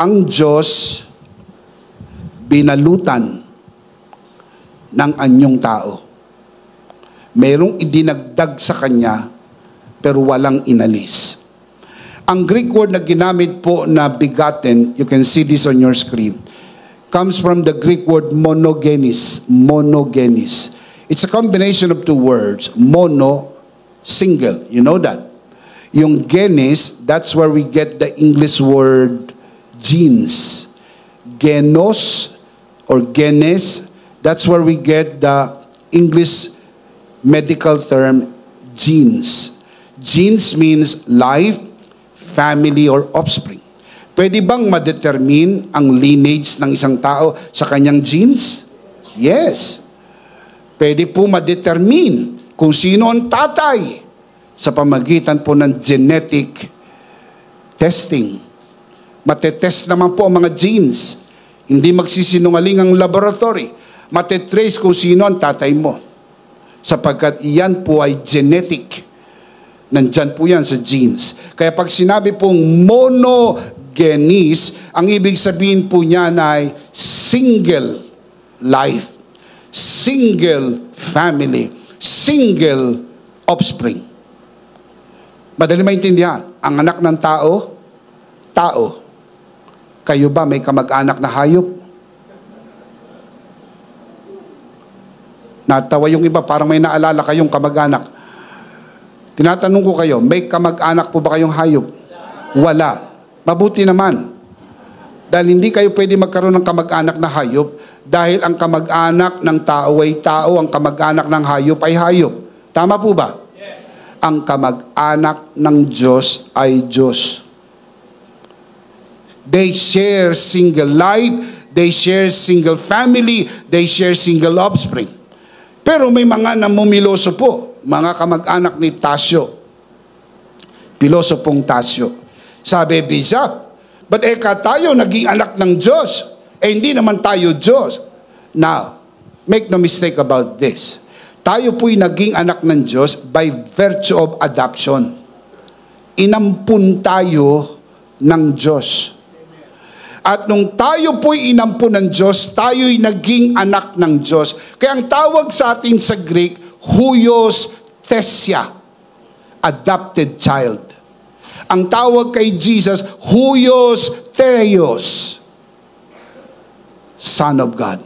Ang Diyos, binalutan ng anyong tao. Merong idinagdag sa Kanya, pero walang inalis. Ang Greek word na ginamit po na begotten, you can see this on your screen, comes from the Greek word monogenes. Monogenes. It's a combination of two words. Mono, single. You know that. Yung genes, that's where we get the English word genes. Genos or genes, that's where we get the English medical term genes. Genes means life, family, or offspring. Pwede bang ma-determine ang lineage ng isang tao sa kanyang genes? Yes. Pwede po ma-determine kung sino ang tatay sa pamagitan po ng genetic testing. Matetest naman po ang mga genes. Hindi magsisinungaling ang laboratory. Matetrace kung sino ang tatay mo. Sapagkat iyan po ay genetic. Nandyan po yan sa genes. Kaya pag sinabi pong monogenes, ang ibig sabihin po niyan ay single life, single family, single offspring. Madali maintindihan. Ang anak ng tao, tao. Kayo ba may kamag-anak na hayop? Natawa yung iba, parang may naalala kayong kamag-anak. Tinatanong ko kayo, may kamag-anak po ba kayong hayop? Wala. Mabuti naman. Dahil hindi kayo pwede magkaroon ng kamag-anak na hayop dahil ang kamag-anak ng tao ay tao, ang kamag-anak ng hayop ay hayop. Tama po ba? Yes. Ang kamag-anak ng Diyos ay Diyos. They share single life, they share single family, they share single offspring. Pero may mga namumiloso po, mga kamag-anak ni Tasyo. Pilosopong Tasyo. Sabi, Bishop, but tayo naging anak ng Diyos. Hindi naman tayo Diyos. Now, make no mistake about this. Tayo po'y naging anak ng Diyos by virtue of adoption. Inampun tayo ng Diyos. At nung tayo po'y inampun ng Diyos, tayo'y naging anak ng Diyos. Kaya ang tawag sa atin sa Greek, huios thesia, adopted child. Ang tawag kay Jesus, huios theos, Son of God.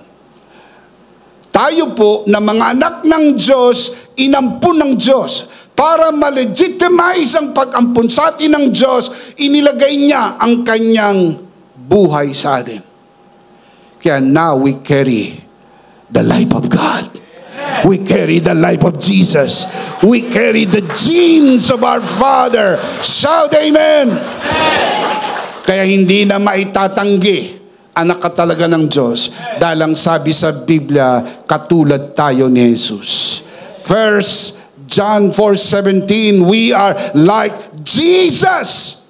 Tayo po na mga anak ng Diyos, inampun ng Diyos. Para ma-legitimize ang pag-ampun sa atin ng Diyos, inilagay niya ang kanyang buhay sa atin. Kaya now we carry the life of God. We carry the life of Jesus. We carry the genes of our Father. Shout amen! Kaya hindi na maitatanggi anak ka talaga ng Diyos. Dahil ang sabi sa Biblia, katulad tayo ni Jesus. First John 4:17, we are like Jesus.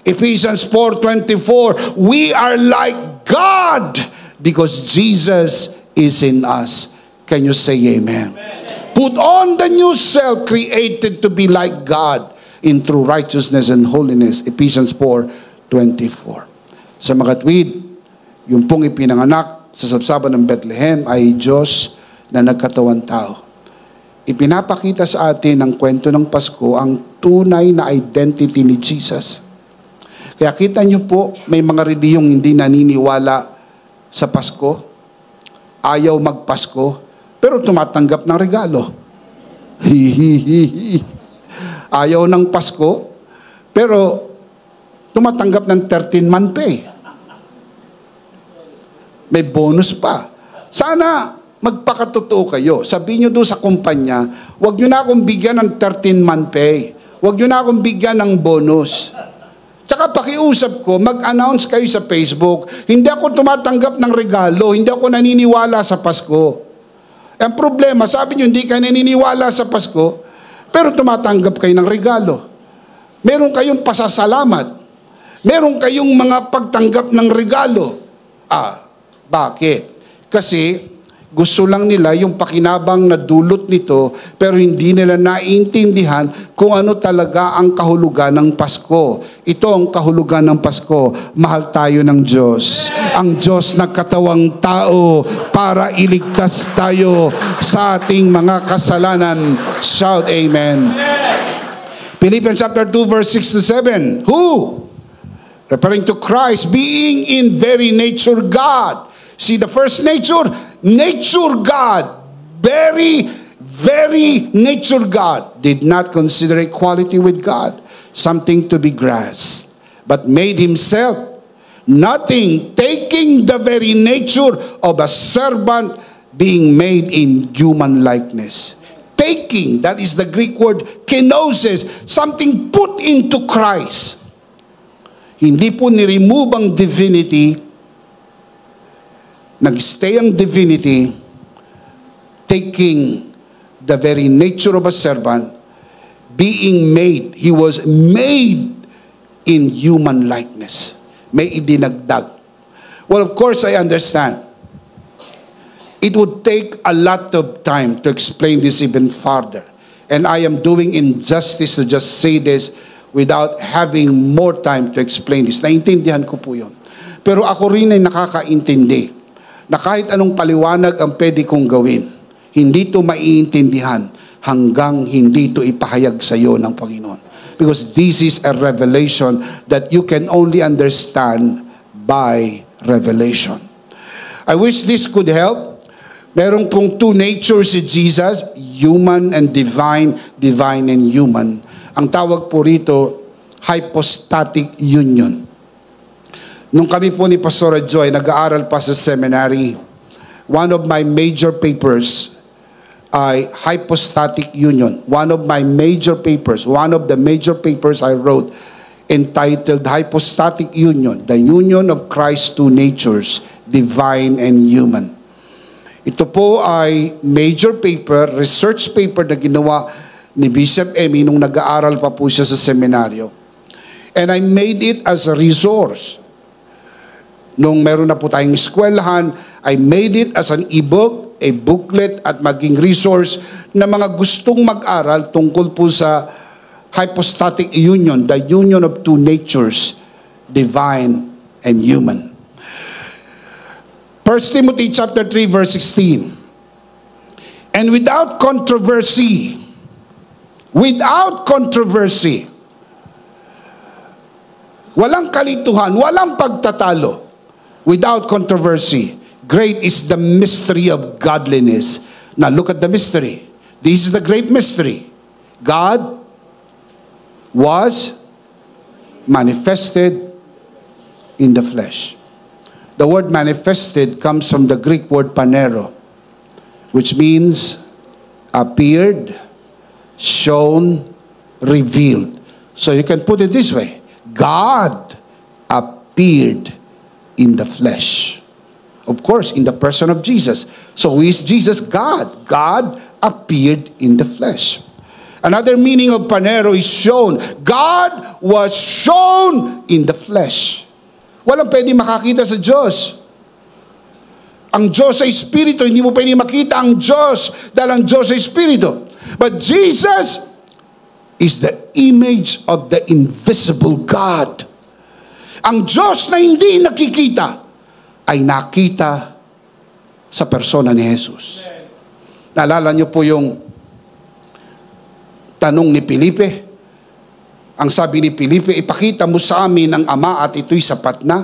Ephesians 4:24, we are like God because Jesus is in us. Can you say amen? Put on the new self created to be like God in true righteousness and holiness. Ephesians 4:24. Sa mga tweed, yung pong ipinanganak sa sabsaban ng Bethlehem ay Diyos na nagkatawan tao. Ipinapakita sa atin ng kwento ng Pasko ang tunay na identity ni Jesus. Kaya kita nyo po, may mga reliyong hindi naniniwala sa Pasko, ayaw magpasko, pero tumatanggap ng regalo. Ayaw ng Pasko, pero tumatanggap ng 13-month pay. May bonus pa. Sana magpakatotoo kayo. Sabihin nyo doon sa kumpanya, huwag nyo na akong bigyan ng 13-month pay. Huwag nyo na akong bigyan ng bonus. Tsaka pakiusap ko, mag-announce kayo sa Facebook, hindi ako tumatanggap ng regalo, hindi ako naniniwala sa Pasko. Ang problema, sabi nyo, hindi kayo naniniwala sa Pasko, pero tumatanggap kayo ng regalo. Meron kayong pasasalamat. Meron kayong mga pagtanggap ng regalo. Bakit? Kasi gusto lang nila yung pakinabang na dulot nito, pero hindi nila naiintindihan kung ano talaga ang kahulugan ng Pasko. Ito ang kahulugan ng Pasko. Mahal tayo ng Diyos. Ang Diyos nagkatawang tao para iligtas tayo sa ating mga kasalanan. Shout Amen. Philippians chapter 2 verse 6 to 7. Who? Referring to Christ, being in very nature God. See the first nature God, very, very nature God, did not consider equality with God something to be grasped, but made himself nothing, taking the very nature of a servant, being made in human likeness. Taking, that is the Greek word kenosis, something put into Christ. Hindi po ni-remove ang divinity, nag-stay ang divinity, taking the very nature of a servant, being made. He was made in human likeness. May idinagdag. Well, of course, I understand. It would take a lot of time to explain this even further. And I am doing injustice to just say this without having more time to explain this. Naintindihan ko po yun. Pero ako rin ay nakakaintindi na kahit anong paliwanag ang pwede kong gawin, hindi ito maiintindihan hanggang hindi ito ipahayag sa iyo ng Panginoon. Because this is a revelation that you can only understand by revelation. I wish this could help. Meron pong two natures si Jesus, human and divine, divine and human. Ang tawag po rito, hypostatic union. Nung kami po ni Pastora Joy, nag-aaral pa sa seminary, one of my major papers ay hypostatic union. One of the major papers I wrote entitled Hypostatic Union, the union of Christ's two natures, divine and human. Ito po ay major paper, research paper na ginawa ni Bishop Emmy nung nag-aaral pa po siya sa seminaryo. And I made it as a resource. Nung meron na po tayong eskwelahan, I made it as an e-book, a booklet, at maging resource na mga gustong mag-aral tungkol po sa hypostatic union, the union of two natures, divine and human. 1 Timothy chapter 3 verse 16. And without controversy, walang kalituhan, walang pagtatalo, without controversy, great is the mystery of godliness. Now look at the mystery. This is the great mystery. God was manifested in the flesh. The word manifested comes from the Greek word panero, which means appeared, shown, revealed. So you can put it this way. God appeared in the flesh. Of course, in the person of Jesus. So who is Jesus? God. God appeared in the flesh. Another meaning of panero is shown. God was shown in the flesh. Walang pwede makakita sa Diyos. Ang Diyos ay Espiritu. Hindi mo pwede makita ang Diyos dahil ang Diyos ay Espiritu. But Jesus is the image of the invisible God. Ang Diyos na hindi nakikita ay nakita sa persona ni Jesus. Naalala niyo po yung tanong ni Felipe? Ang sabi ni Felipe, ipakita mo sa amin ang Ama at ito'y sapat na.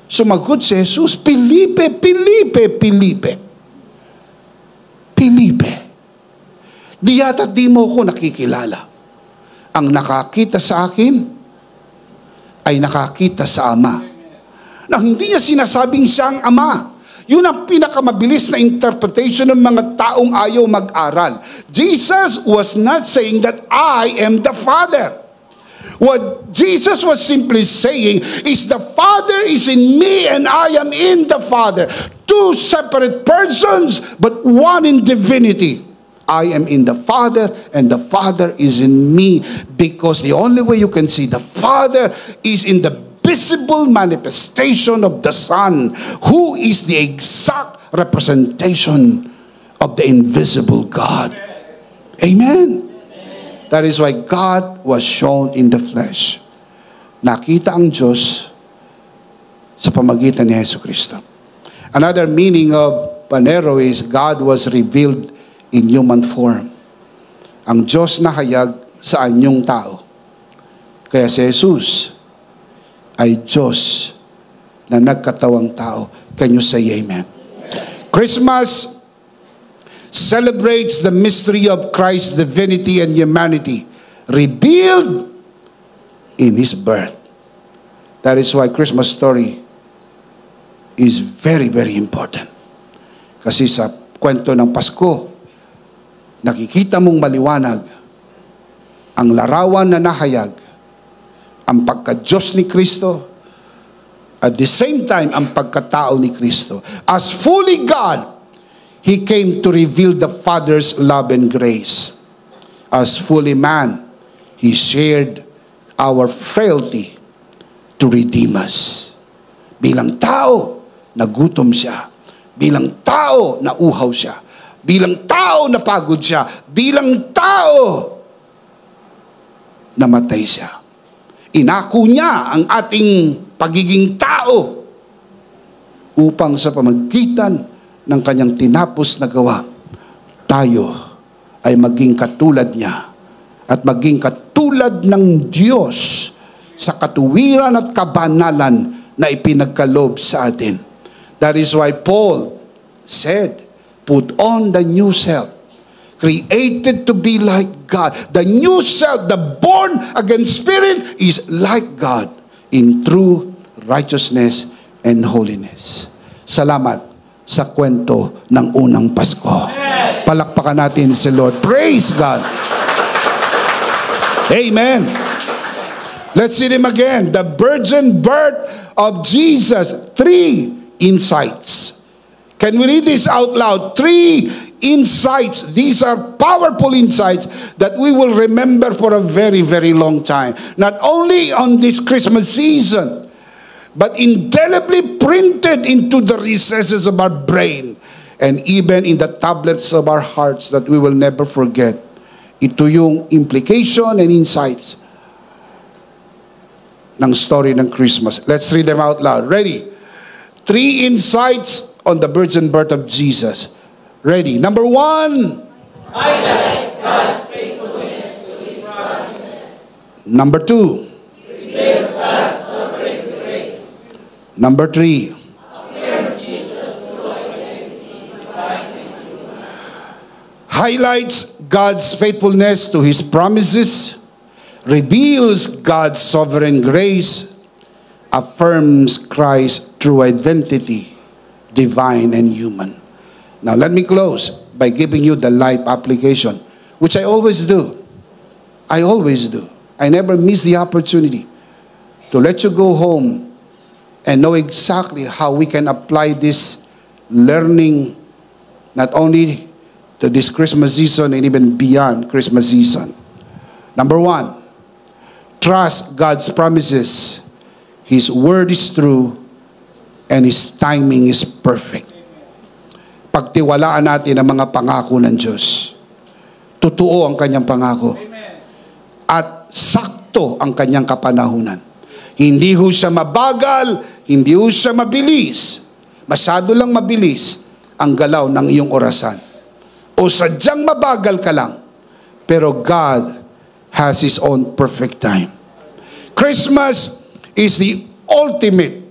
Sumagot si Jesus, Felipe, Felipe, Felipe. Felipe. Di yata di mo ko nakikilala. Ang nakakita sa akin ay nakakita sa Ama. Na hindi niya sinasabing siya ang Ama. Yun ang pinakamabilis na interpretation ng mga taong ayaw mag-aral. Jesus was not saying that I am the Father. What Jesus was simply saying is the Father is in me and I am in the Father. Two separate persons, but one in divinity. I am in the Father and the Father is in me, because the only way you can see the Father is in the visible manifestation of the Son, who is the exact representation of the invisible God. Amen. That is why God was shown in the flesh. Nakita ang Diyos sa pamagitan ni Jesucristo. Another meaning of panero is God was revealed in human form. Ang Diyos na hayag sa anyong tao. Kaya si Jesus ay Diyos na nagkatawang tao. Can you say amen? Christmas celebrates the mystery of Christ's divinity and humanity revealed in His birth. That is why Christmas story is very, very important. Kasi sa kwento ng Pasko, nakikita mong maliwanag ang larawan na nahayag, ang pagka-Diyos ni Kristo, at the same time, ang pagkatao ni Kristo. As fully God, He came to reveal the Father's love and grace. As fully man, He shared our frailty to redeem us. Bilang tao, nagutom siya. Bilang tao, nauhaw siya. Bilang tao, napagod siya. Bilang tao, namatay siya. Inako niya ang ating pagiging tao upang sa pamagitan ng kanyang tinapos na gawa, tayo ay maging katulad niya at maging katulad ng Diyos sa katuwiran at kabanalan na ipinagkaloob sa atin. That is why Paul said, put on the new self, created to be like God. The new self, the born again spirit, is like God in true righteousness and holiness. Salamat sa kwento ng unang Pasko. Palakpakan natin si Lord. Praise God. Amen. Let's see them again. The virgin birth of Jesus. 3 insights. Can we read this out loud? 3 insights. These are powerful insights that we will remember for a very, very long time. Not only on this Christmas season, but indelibly printed into the recesses of our brain and even in the tablets of our hearts that we will never forget. Ito yung implication and insights ng story ng Christmas. Let's read them out loud. Ready? 3 insights on the virgin birth of Jesus. Ready? Number 1. Highlights God's faithfulness to His promises. Number 2. Reveals God's sovereign grace. Number 3. Appears Jesus' true identity, divine and human. Highlights God's faithfulness to His promises, reveals God's sovereign grace, affirms Christ's true identity, divine and human. Now let me close by giving you the life application, which I always do. I always do. I never miss the opportunity to let you go home and know exactly how we can apply this learning not only to this Christmas season and even beyond Christmas season. Number 1, trust God's promises. His word is true and His timing is perfect. Pagtiwalaan natin ang mga pangako ng Diyos. Totoo ang kanyang pangako. At sakto ang kanyang kapanahunan. Hindi ho siya mabagal, hindi ho siya mabilis. Masyado lang mabilis ang galaw ng iyong orasan. O sadyang mabagal ka lang. Pero God has His own perfect time. Christmas is the ultimate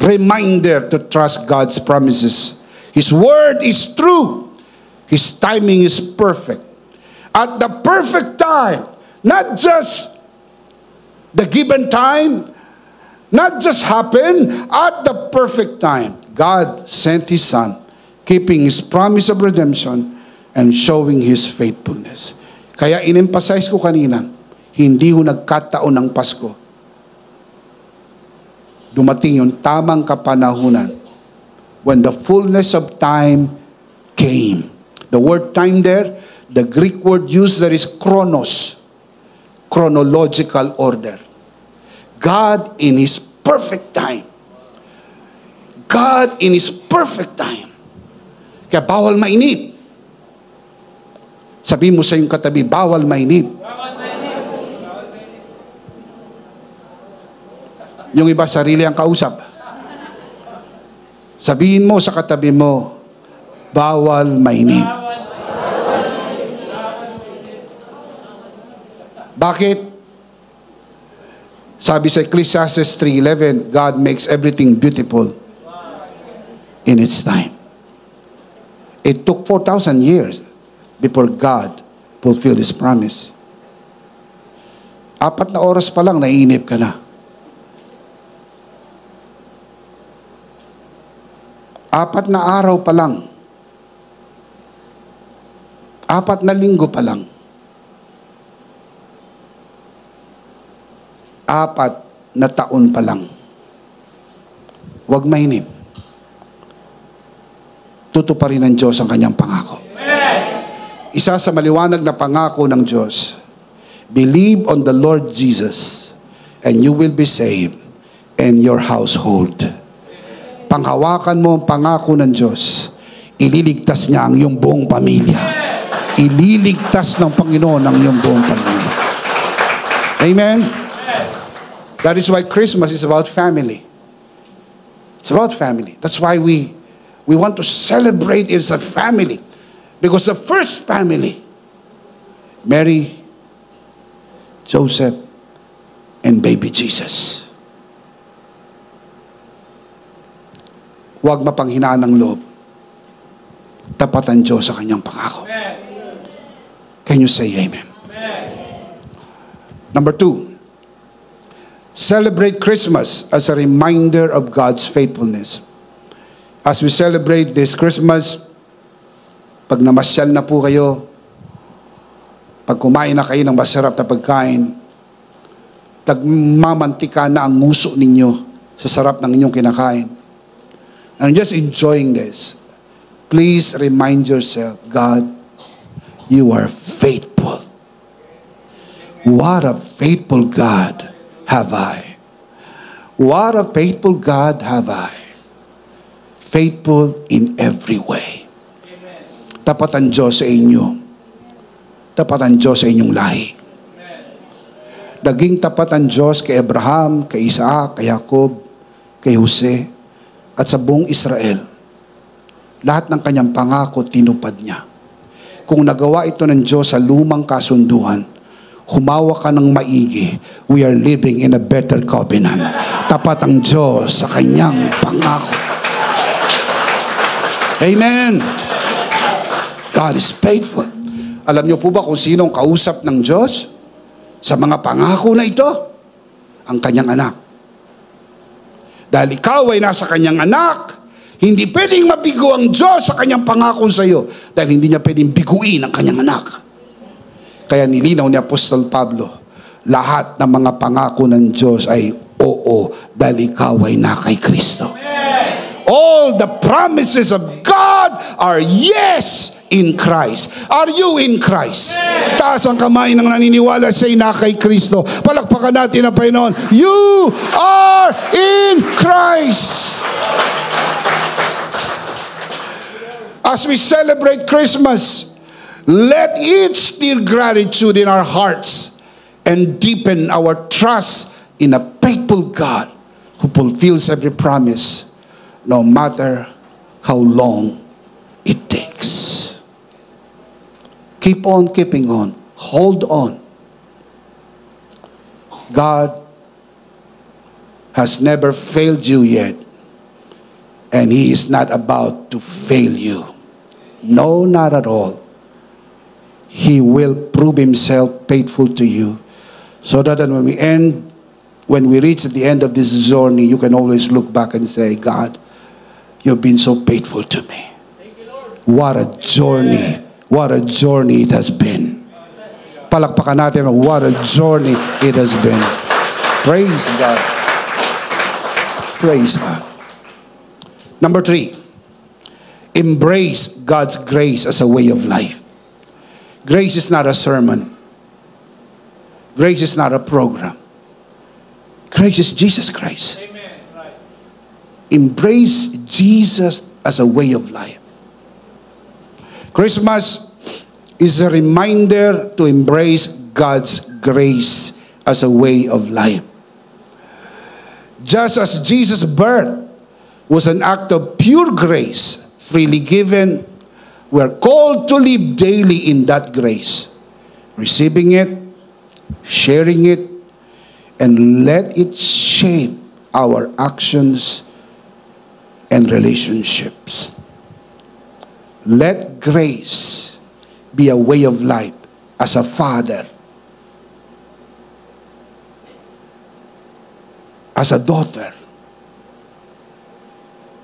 reminder to trust God's promises. His word is true. His timing is perfect. At the perfect time, not just the given time, not just happen, at the perfect time, God sent His Son, keeping His promise of redemption and showing His faithfulness. Kaya in-emphasize ko kanina, hindi ho nagkataon ng Pasko. Dumating yung tamang kapanahunan when the fullness of time came. The word time there, the Greek word used there is chronos, chronological order. God in His perfect time. God in His perfect time. Kaya bawal mainip. Sabi mo sa iyong katabi, bawal mainip. Yung iba, sarili ang kausap. Sabihin mo sa katabi mo, bawal mainip. Bakit? Sabi sa Ecclesiastes 3:11, God makes everything beautiful in its time. It took 4,000 years before God fulfilled His promise. 4 na oras pa lang, naiinip ka na. 4 na araw pa lang. 4 na linggo pa lang. 4 na taon pa lang. Huwag mainip. Tutuparin ng Diyos ang kanyang pangako. Isa sa maliwanag na pangako ng Diyos, believe on the Lord Jesus and you will be saved and your household. Panghawakan mo ang pangako ng Diyos, ililigtas niya ang iyong buong pamilya. Ililigtas ng Panginoon ang iyong buong pamilya. Amen? That is why Christmas is about family. It's about family. That's why we want to celebrate as a family. Because the first family, Mary, Joseph, and baby Jesus. Huwag mapanghinaan ng loob. Tapat ang Diyos sa kanyang pangako. Can you say amen? Number 2, celebrate Christmas as a reminder of God's faithfulness. As we celebrate this Christmas, pag namasyal na po kayo, pag kumain na kayo ng masarap na pagkain, tagmamantika na ang nguso ninyo sa sarap ng inyong kinakain. And just enjoying this. Please remind yourself, God, you are faithful. What a faithful God have I. What a faithful God have I. Faithful in every way. Amen. Tapat ang Diyos sa inyo. Tapat ang Diyos sa inyong lahi. Amen. Naging tapat ang Diyos kay Abraham, kay Isaac, kay Jacob, kay Jose, at sa buong Israel. Lahat ng kanyang pangako tinupad niya. Kung nagawa ito ng Diyos sa lumang kasunduan, humawa ka ng maigi. We are living in a better covenant. Tapat ang Diyos sa kanyang pangako. Amen. God is faithful. Alam niyo po ba kung sinong kausap ng Diyos sa mga pangako na ito? Ang kanyang anak. Dahil ikaw ay nasa kanyang anak, hindi pwedeng mabigo ang Diyos sa kanyang pangako sa iyo dahil hindi niya pwedeng biguin ang kanyang anak. Kaya nilinaw ni Apostol Pablo, lahat ng mga pangako ng Diyos ay oo dahil ikaw ay na kay Kristo. All the promises of God are yes in Christ. Are you in Christ? Taas ang kamay ng naniniwala sa na kay Kristo. Palakpakan natin ang Panginoon. You are in Christ. As we celebrate Christmas, let it stir gratitude in our hearts and deepen our trust in a faithful God who fulfills every promise, no matter how long it takes. Keep on keeping on. Hold on. God has never failed you yet. And He is not about to fail you. No, not at all. He will prove Himself faithful to you, so that when we reach the end of this journey, you can always look back and say, God, You've been so faithful to me. What a journey. What a journey it has been. Palakpakan natin, what a journey it has been. Praise God. Praise God. Number 3, embrace God's grace as a way of life. Grace is not a sermon. Grace is not a program. Grace is Jesus Christ. Amen. Right. Embrace Jesus as a way of life. Christmas is a reminder to embrace God's grace as a way of life. Just as Jesus' birth was an act of pure grace, freely given, we are called to live daily in that grace, receiving it, sharing it, and let it shape our actions and relationships. Let grace be a way of life as a father, as a daughter,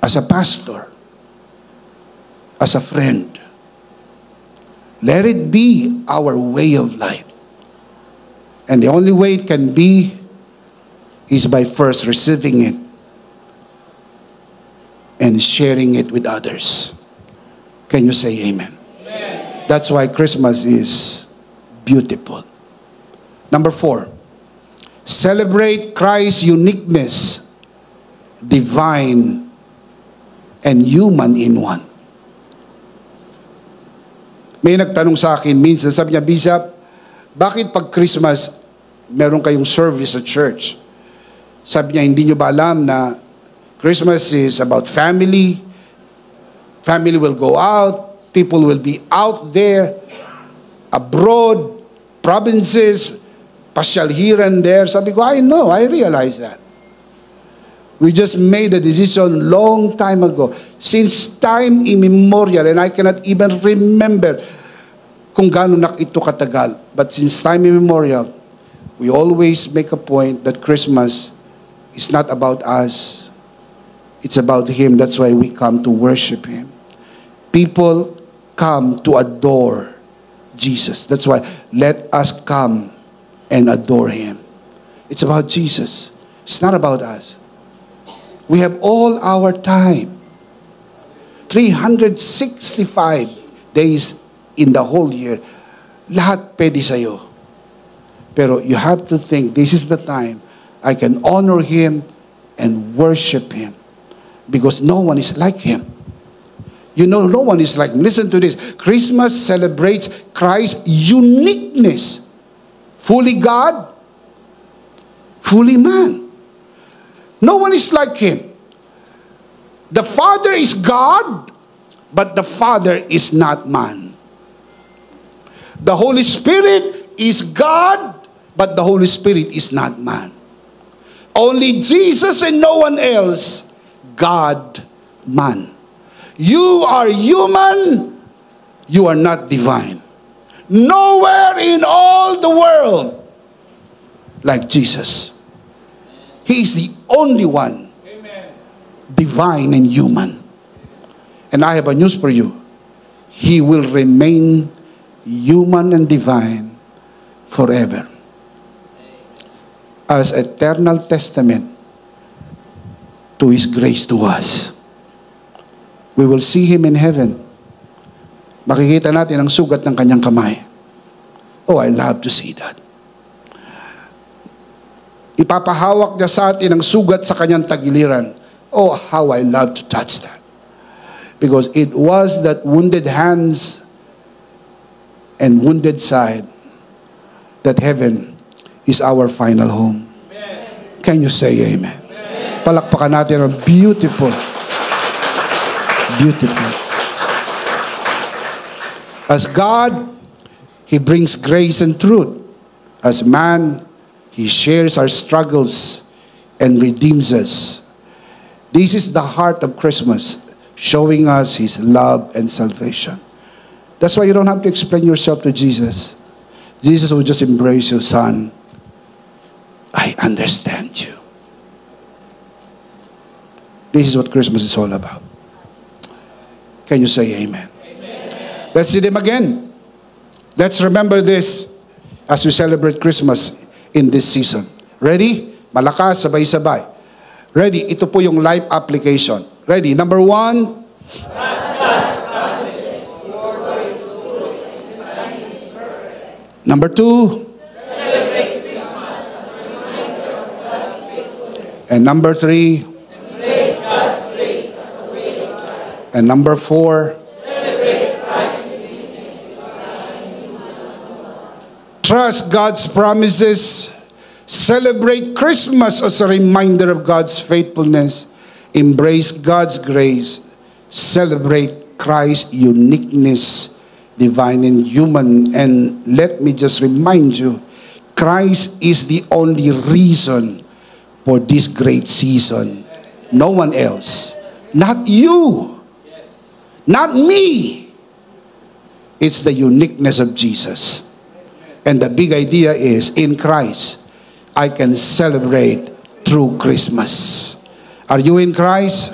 as a pastor, as a friend. Let it be our way of life. And the only way it can be is by first receiving it and sharing it with others. Can you say amen? Amen. That's why Christmas is beautiful. Number 4, celebrate Christ's uniqueness, divine and human in one. May nagtanong sa akin minsan, sabi niya, Bishop, bakit pag Christmas meron kayong service sa church? Sabi niya, hindi niyo ba alam na Christmas is about family? Family will go out, people will be out there, abroad, provinces, pasyal here and there. Sabi ko, I know, I realize that. We just made a decision long time ago. Since time immemorial, and I cannot even remember kung gaano na ito katagal. But since time immemorial, we always make a point that Christmas is not about us. It's about Him. That's why we come to worship Him. People come to adore Jesus. That's why let us come and adore Him. It's about Jesus. It's not about us. We have all our time. 365 days in the whole year. Lahat pwede sa'yo. Pero you have to think, this is the time I can honor Him and worship Him. Because no one is like Him. You know, no one is like Him. Listen to this. Christmas celebrates Christ's uniqueness. Fully God, fully man. No one is like Him. The Father is God, but the Father is not man. The Holy Spirit is God, but the Holy Spirit is not man. Only Jesus and no one else, God, man. You are human, you are not divine. Nowhere in all the world like Jesus. He is the only one, Amen. divine and human. And I have a news for you. He will remain human and divine forever. As eternal testament to His grace to us. We will see Him in heaven. Makikita natin ang sugat ng Kanyang kamay. Oh, I love to see that. Ipapahawak niya sa atin ang sugat sa Kanyang tagiliran. Oh, how I love to touch that. Because it was that wounded hands and wounded side that heaven is our final home. Amen. Can you say amen? Amen. Palakpakan natin ang beautiful. Beautiful. As God, He brings grace and truth. As man, He shares our struggles and redeems us. This is the heart of Christmas, showing us His love and salvation. That's why you don't have to explain yourself to Jesus. Jesus will just embrace you, son. I understand you. This is what Christmas is all about. Can you say amen? Amen. Let's see them again. Let's remember this as we celebrate Christmas in this season. Ready? Malakas, sabay-sabay. Ready? Ito po yung life application. Ready? Number 1. Number 2. And number 3. And number 4. Trust God's promises. Celebrate Christmas as a reminder of God's faithfulness. Embrace God's grace. Celebrate Christ's uniqueness, divine and human. And let me just remind you, Christ is the only reason for this great season. No one else. Not you. Not me. It's the uniqueness of Jesus. And the big idea is, in Christ, I can celebrate through Christmas. Are you in Christ?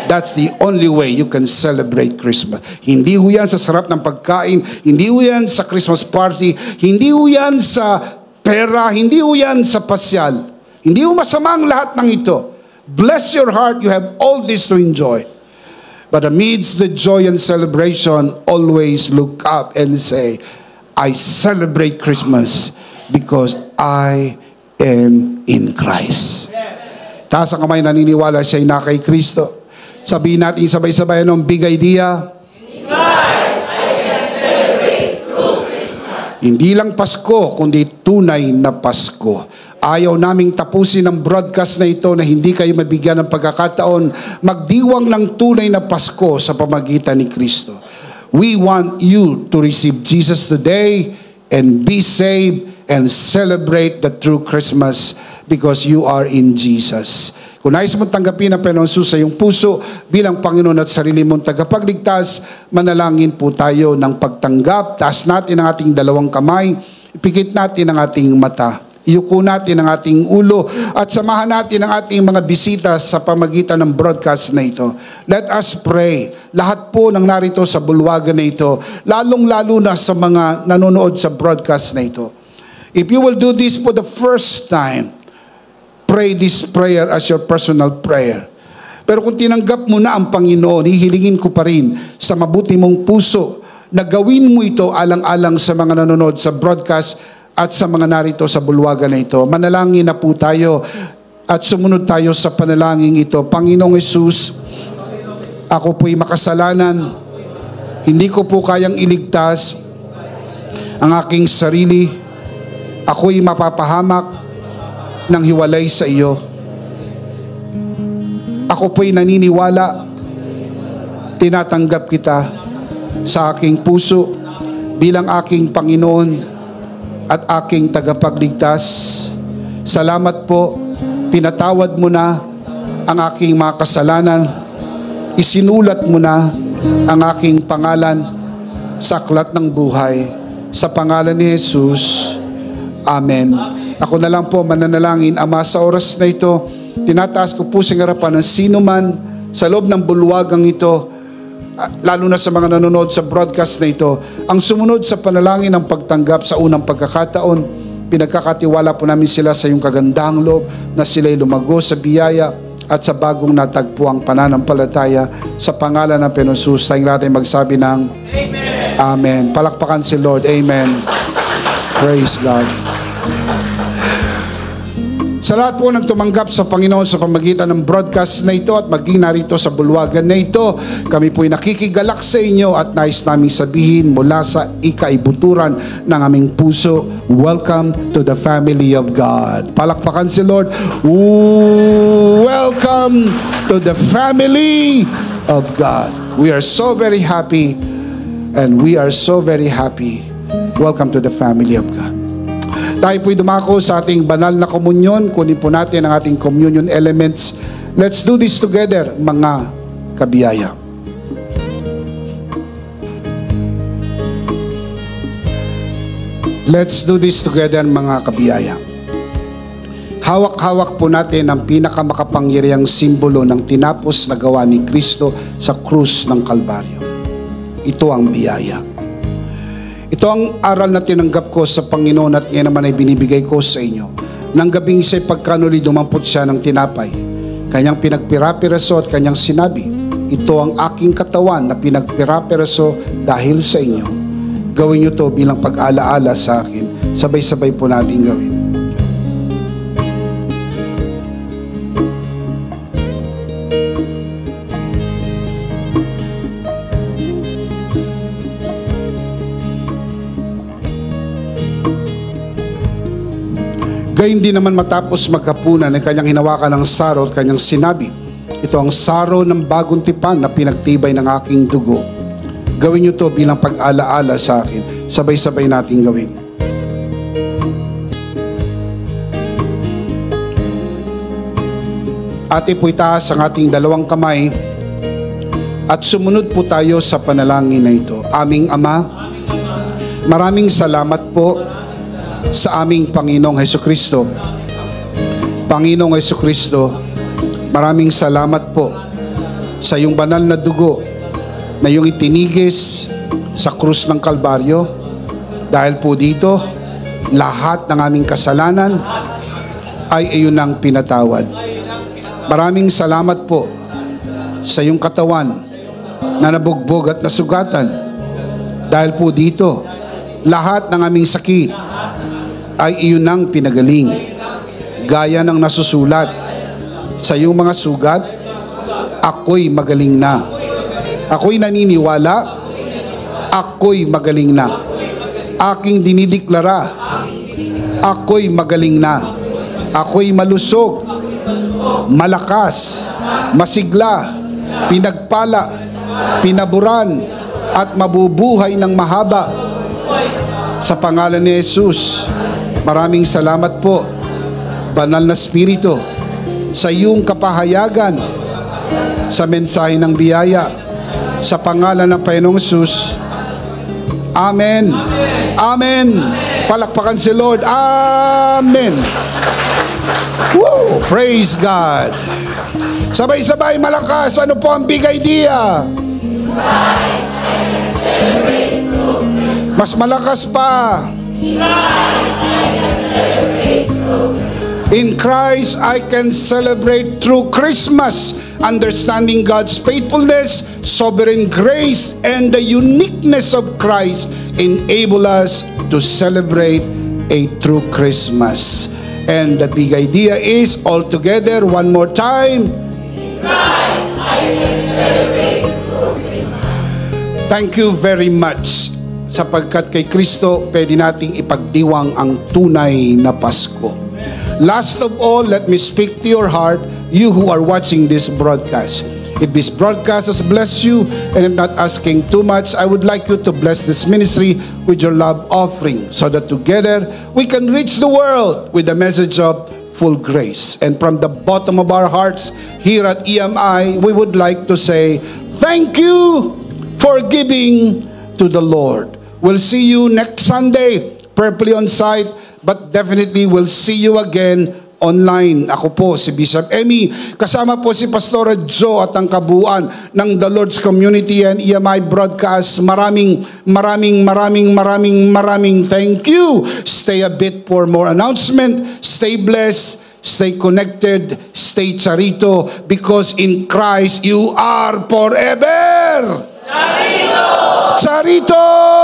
That's the only way you can celebrate Christmas. Hindi ho yan sa sarap ng pagkain, hindi ho yan sa Christmas party, hindi ho yan sa pera, hindi ho yan sa pasyal. Hindi ho masama ang lahat ng ito. Bless your heart, you have all this to enjoy. But amidst the joy and celebration, always look up and say, I celebrate Christmas because I am in Christ. Taas ang kamay, naniniwala siya na kay Kristo. Sabihin natin sabay-sabay anong big idea? In Christ, I can celebrate through Christmas. Hindi lang Pasko, kundi tunay na Pasko. Ayaw naming tapusin ang broadcast na ito na hindi kayo mabigyan ng pagkakataon magdiwang ng tunay na Pasko sa pamagitan ni Kristo. We want you to receive Jesus today and be saved and celebrate the true Christmas because you are in Jesus. Kung nais mong tanggapin ang Panginoon Jesus sa iyong puso bilang Panginoon at sarili mong tagapagligtas, manalangin po tayo ng pagtanggap. Taas natin ang ating dalawang kamay, ipikit natin ang ating mata. Iyuko natin ang ating ulo at samahan natin ang ating mga bisita sa pamagitan ng broadcast na ito. Let us pray. Lahat po ng narito sa bulwagan na ito, lalong-lalo na sa mga nanonood sa broadcast na ito. If you will do this for the first time, pray this prayer as your personal prayer. Pero kung tinanggap mo na ang Panginoon, hihilingin ko pa rin sa mabuti mong puso na gawin mo ito alang-alang sa mga nanonood sa broadcast at sa mga narito sa bulwagan na ito. Manalangin na po tayo at sumunod tayo sa panalangin ito. Panginoong Hesus, ako po'y makasalanan. Hindi ko po kayang iligtas ang aking sarili. Ako'y mapapahamak ng hiwalay sa iyo. Ako po'y naniniwala, tinatanggap kita sa aking puso bilang aking Panginoon at aking tagapagligtas. Salamat po, pinatawad mo na ang aking mga kasalanan. Isinulat mo na ang aking pangalan sa aklat ng buhay. Sa pangalan ni Jesus, Amen. Ako na lang po mananalangin, Ama, sa oras na ito, tinataas ko po sa harapan ng sino man sa loob ng bulwagang ito, lalo na sa mga nanonood sa broadcast na ito, ang sumunod sa panalangin ng pagtanggap sa unang pagkakataon, pinagkakatiwala po namin sila sa iyong kagandahang loob na sila'y lumago sa biyaya at sa bagong natagpuang pananampalataya sa pangalan ng Panginoon Jesus. Tayong lahat ay magsabi ng Amen. Amen. Palakpakan si Lord. Amen. Praise God. Sa lahat po ng tumanggap sa Panginoon sa pamagitan ng broadcast na ito at maging narito sa bulwagan na ito, kami po'y nakikigalak sa inyo at nais naming sabihin mula sa ikaibuturan ng aming puso, welcome to the family of God. Palakpakan si Lord. Welcome to the family of God. We are so very happy and we are so very happy. Welcome to the family of God. Tayo po'y dumako sa ating banal na komunyon. Kunin po natin ang ating communion elements Let's do this together, mga kabiyaya. Let's do this together, mga kabiyaya. Hawak-hawak po natin ang pinakamakapangyarihang simbolo ng tinapos na gawa ni Kristo sa krus ng Kalbaryo. Ito ang biyaya. Ito ang aral na tinanggap ko sa Panginoon at ngayon naman ay binibigay ko sa inyo. Nang gabing siya'y pagkanuli, dumampot siya ng tinapay. Kanyang pinagpira-piraso at kanyang sinabi, ito ang aking katawan na pinagpira-piraso dahil sa inyo. Gawin niyo to bilang pag-alaala sa akin. Sabay-sabay po natin gawin. Gayun din naman matapos maghapunan ay kanyang hinawakan ng saro at kanyang sinabi, ito ang saro ng bagong tipan na pinagtibay ng aking dugo. Gawin niyo to bilang pag-alaala sa akin. Sabay-sabay natin gawin. Ate po itaas ang ating dalawang kamay at sumunod po tayo sa panalangin na ito. Aming Ama, maraming salamat po sa aming Panginoong Hesukristo. Panginoong Hesukristo, maraming salamat po sa iyong banal na dugo na iyong itinigis sa krus ng Kalbaryo. Dahil po dito, lahat ng aming kasalanan ay iyon ang pinatawad. Maraming salamat po sa iyong katawan na nabugbog at nasugatan. Dahil po dito, lahat ng aming sakit ay iyon ang pinagaling. Gaya ng nasusulat sa iyong mga sugat, ako'y magaling na. Ako'y naniniwala, ako'y magaling na. Aking dinideklara, ako'y magaling na. Ako'y malusog, malakas, masigla, pinagpala, pinaburan, at mabubuhay ng mahaba. Sa pangalan ni Jesus, maraming salamat po, Banal na Espiritu, sa iyong kapahayagan sa mensahe ng biyaya. Sa pangalan ng Panginoong Jesus, Amen. Amen. Palakpakan si Lord. Amen. Woo! Praise God. Sabay-sabay malakas. Ano po ang big idea? Mas malakas pa. In Christ, I can celebrate through Christmas, understanding God's faithfulness, sovereign grace, and the uniqueness of Christ enable us to celebrate a true Christmas. And the big idea is, all together, one more time. In Christ, I can celebrate through Christmas. Thank you very much. Sapagkat kay Kristo, pwede nating ipagdiwang ang tunay na Pasko. Last of all, let me speak to your heart, you who are watching this broadcast. If this broadcast has blessed you, and I'm not asking too much, I would like you to bless this ministry with your love offering, so that together we can reach the world with the message of full grace. And from the bottom of our hearts, here at EMI, we would like to say, thank you for giving to the Lord. We'll see you next Sunday, prayerfully on site, but definitely we'll see you again online. Ako po si Bishop Emmy, kasama po si Pastora Joe at ang kabuuan ng The Lord's Community and EMI Broadcast. Maraming thank you. Stay a bit for more announcement. Stay blessed, stay connected, stay charito, because in Christ you are forever. Charito! Charito!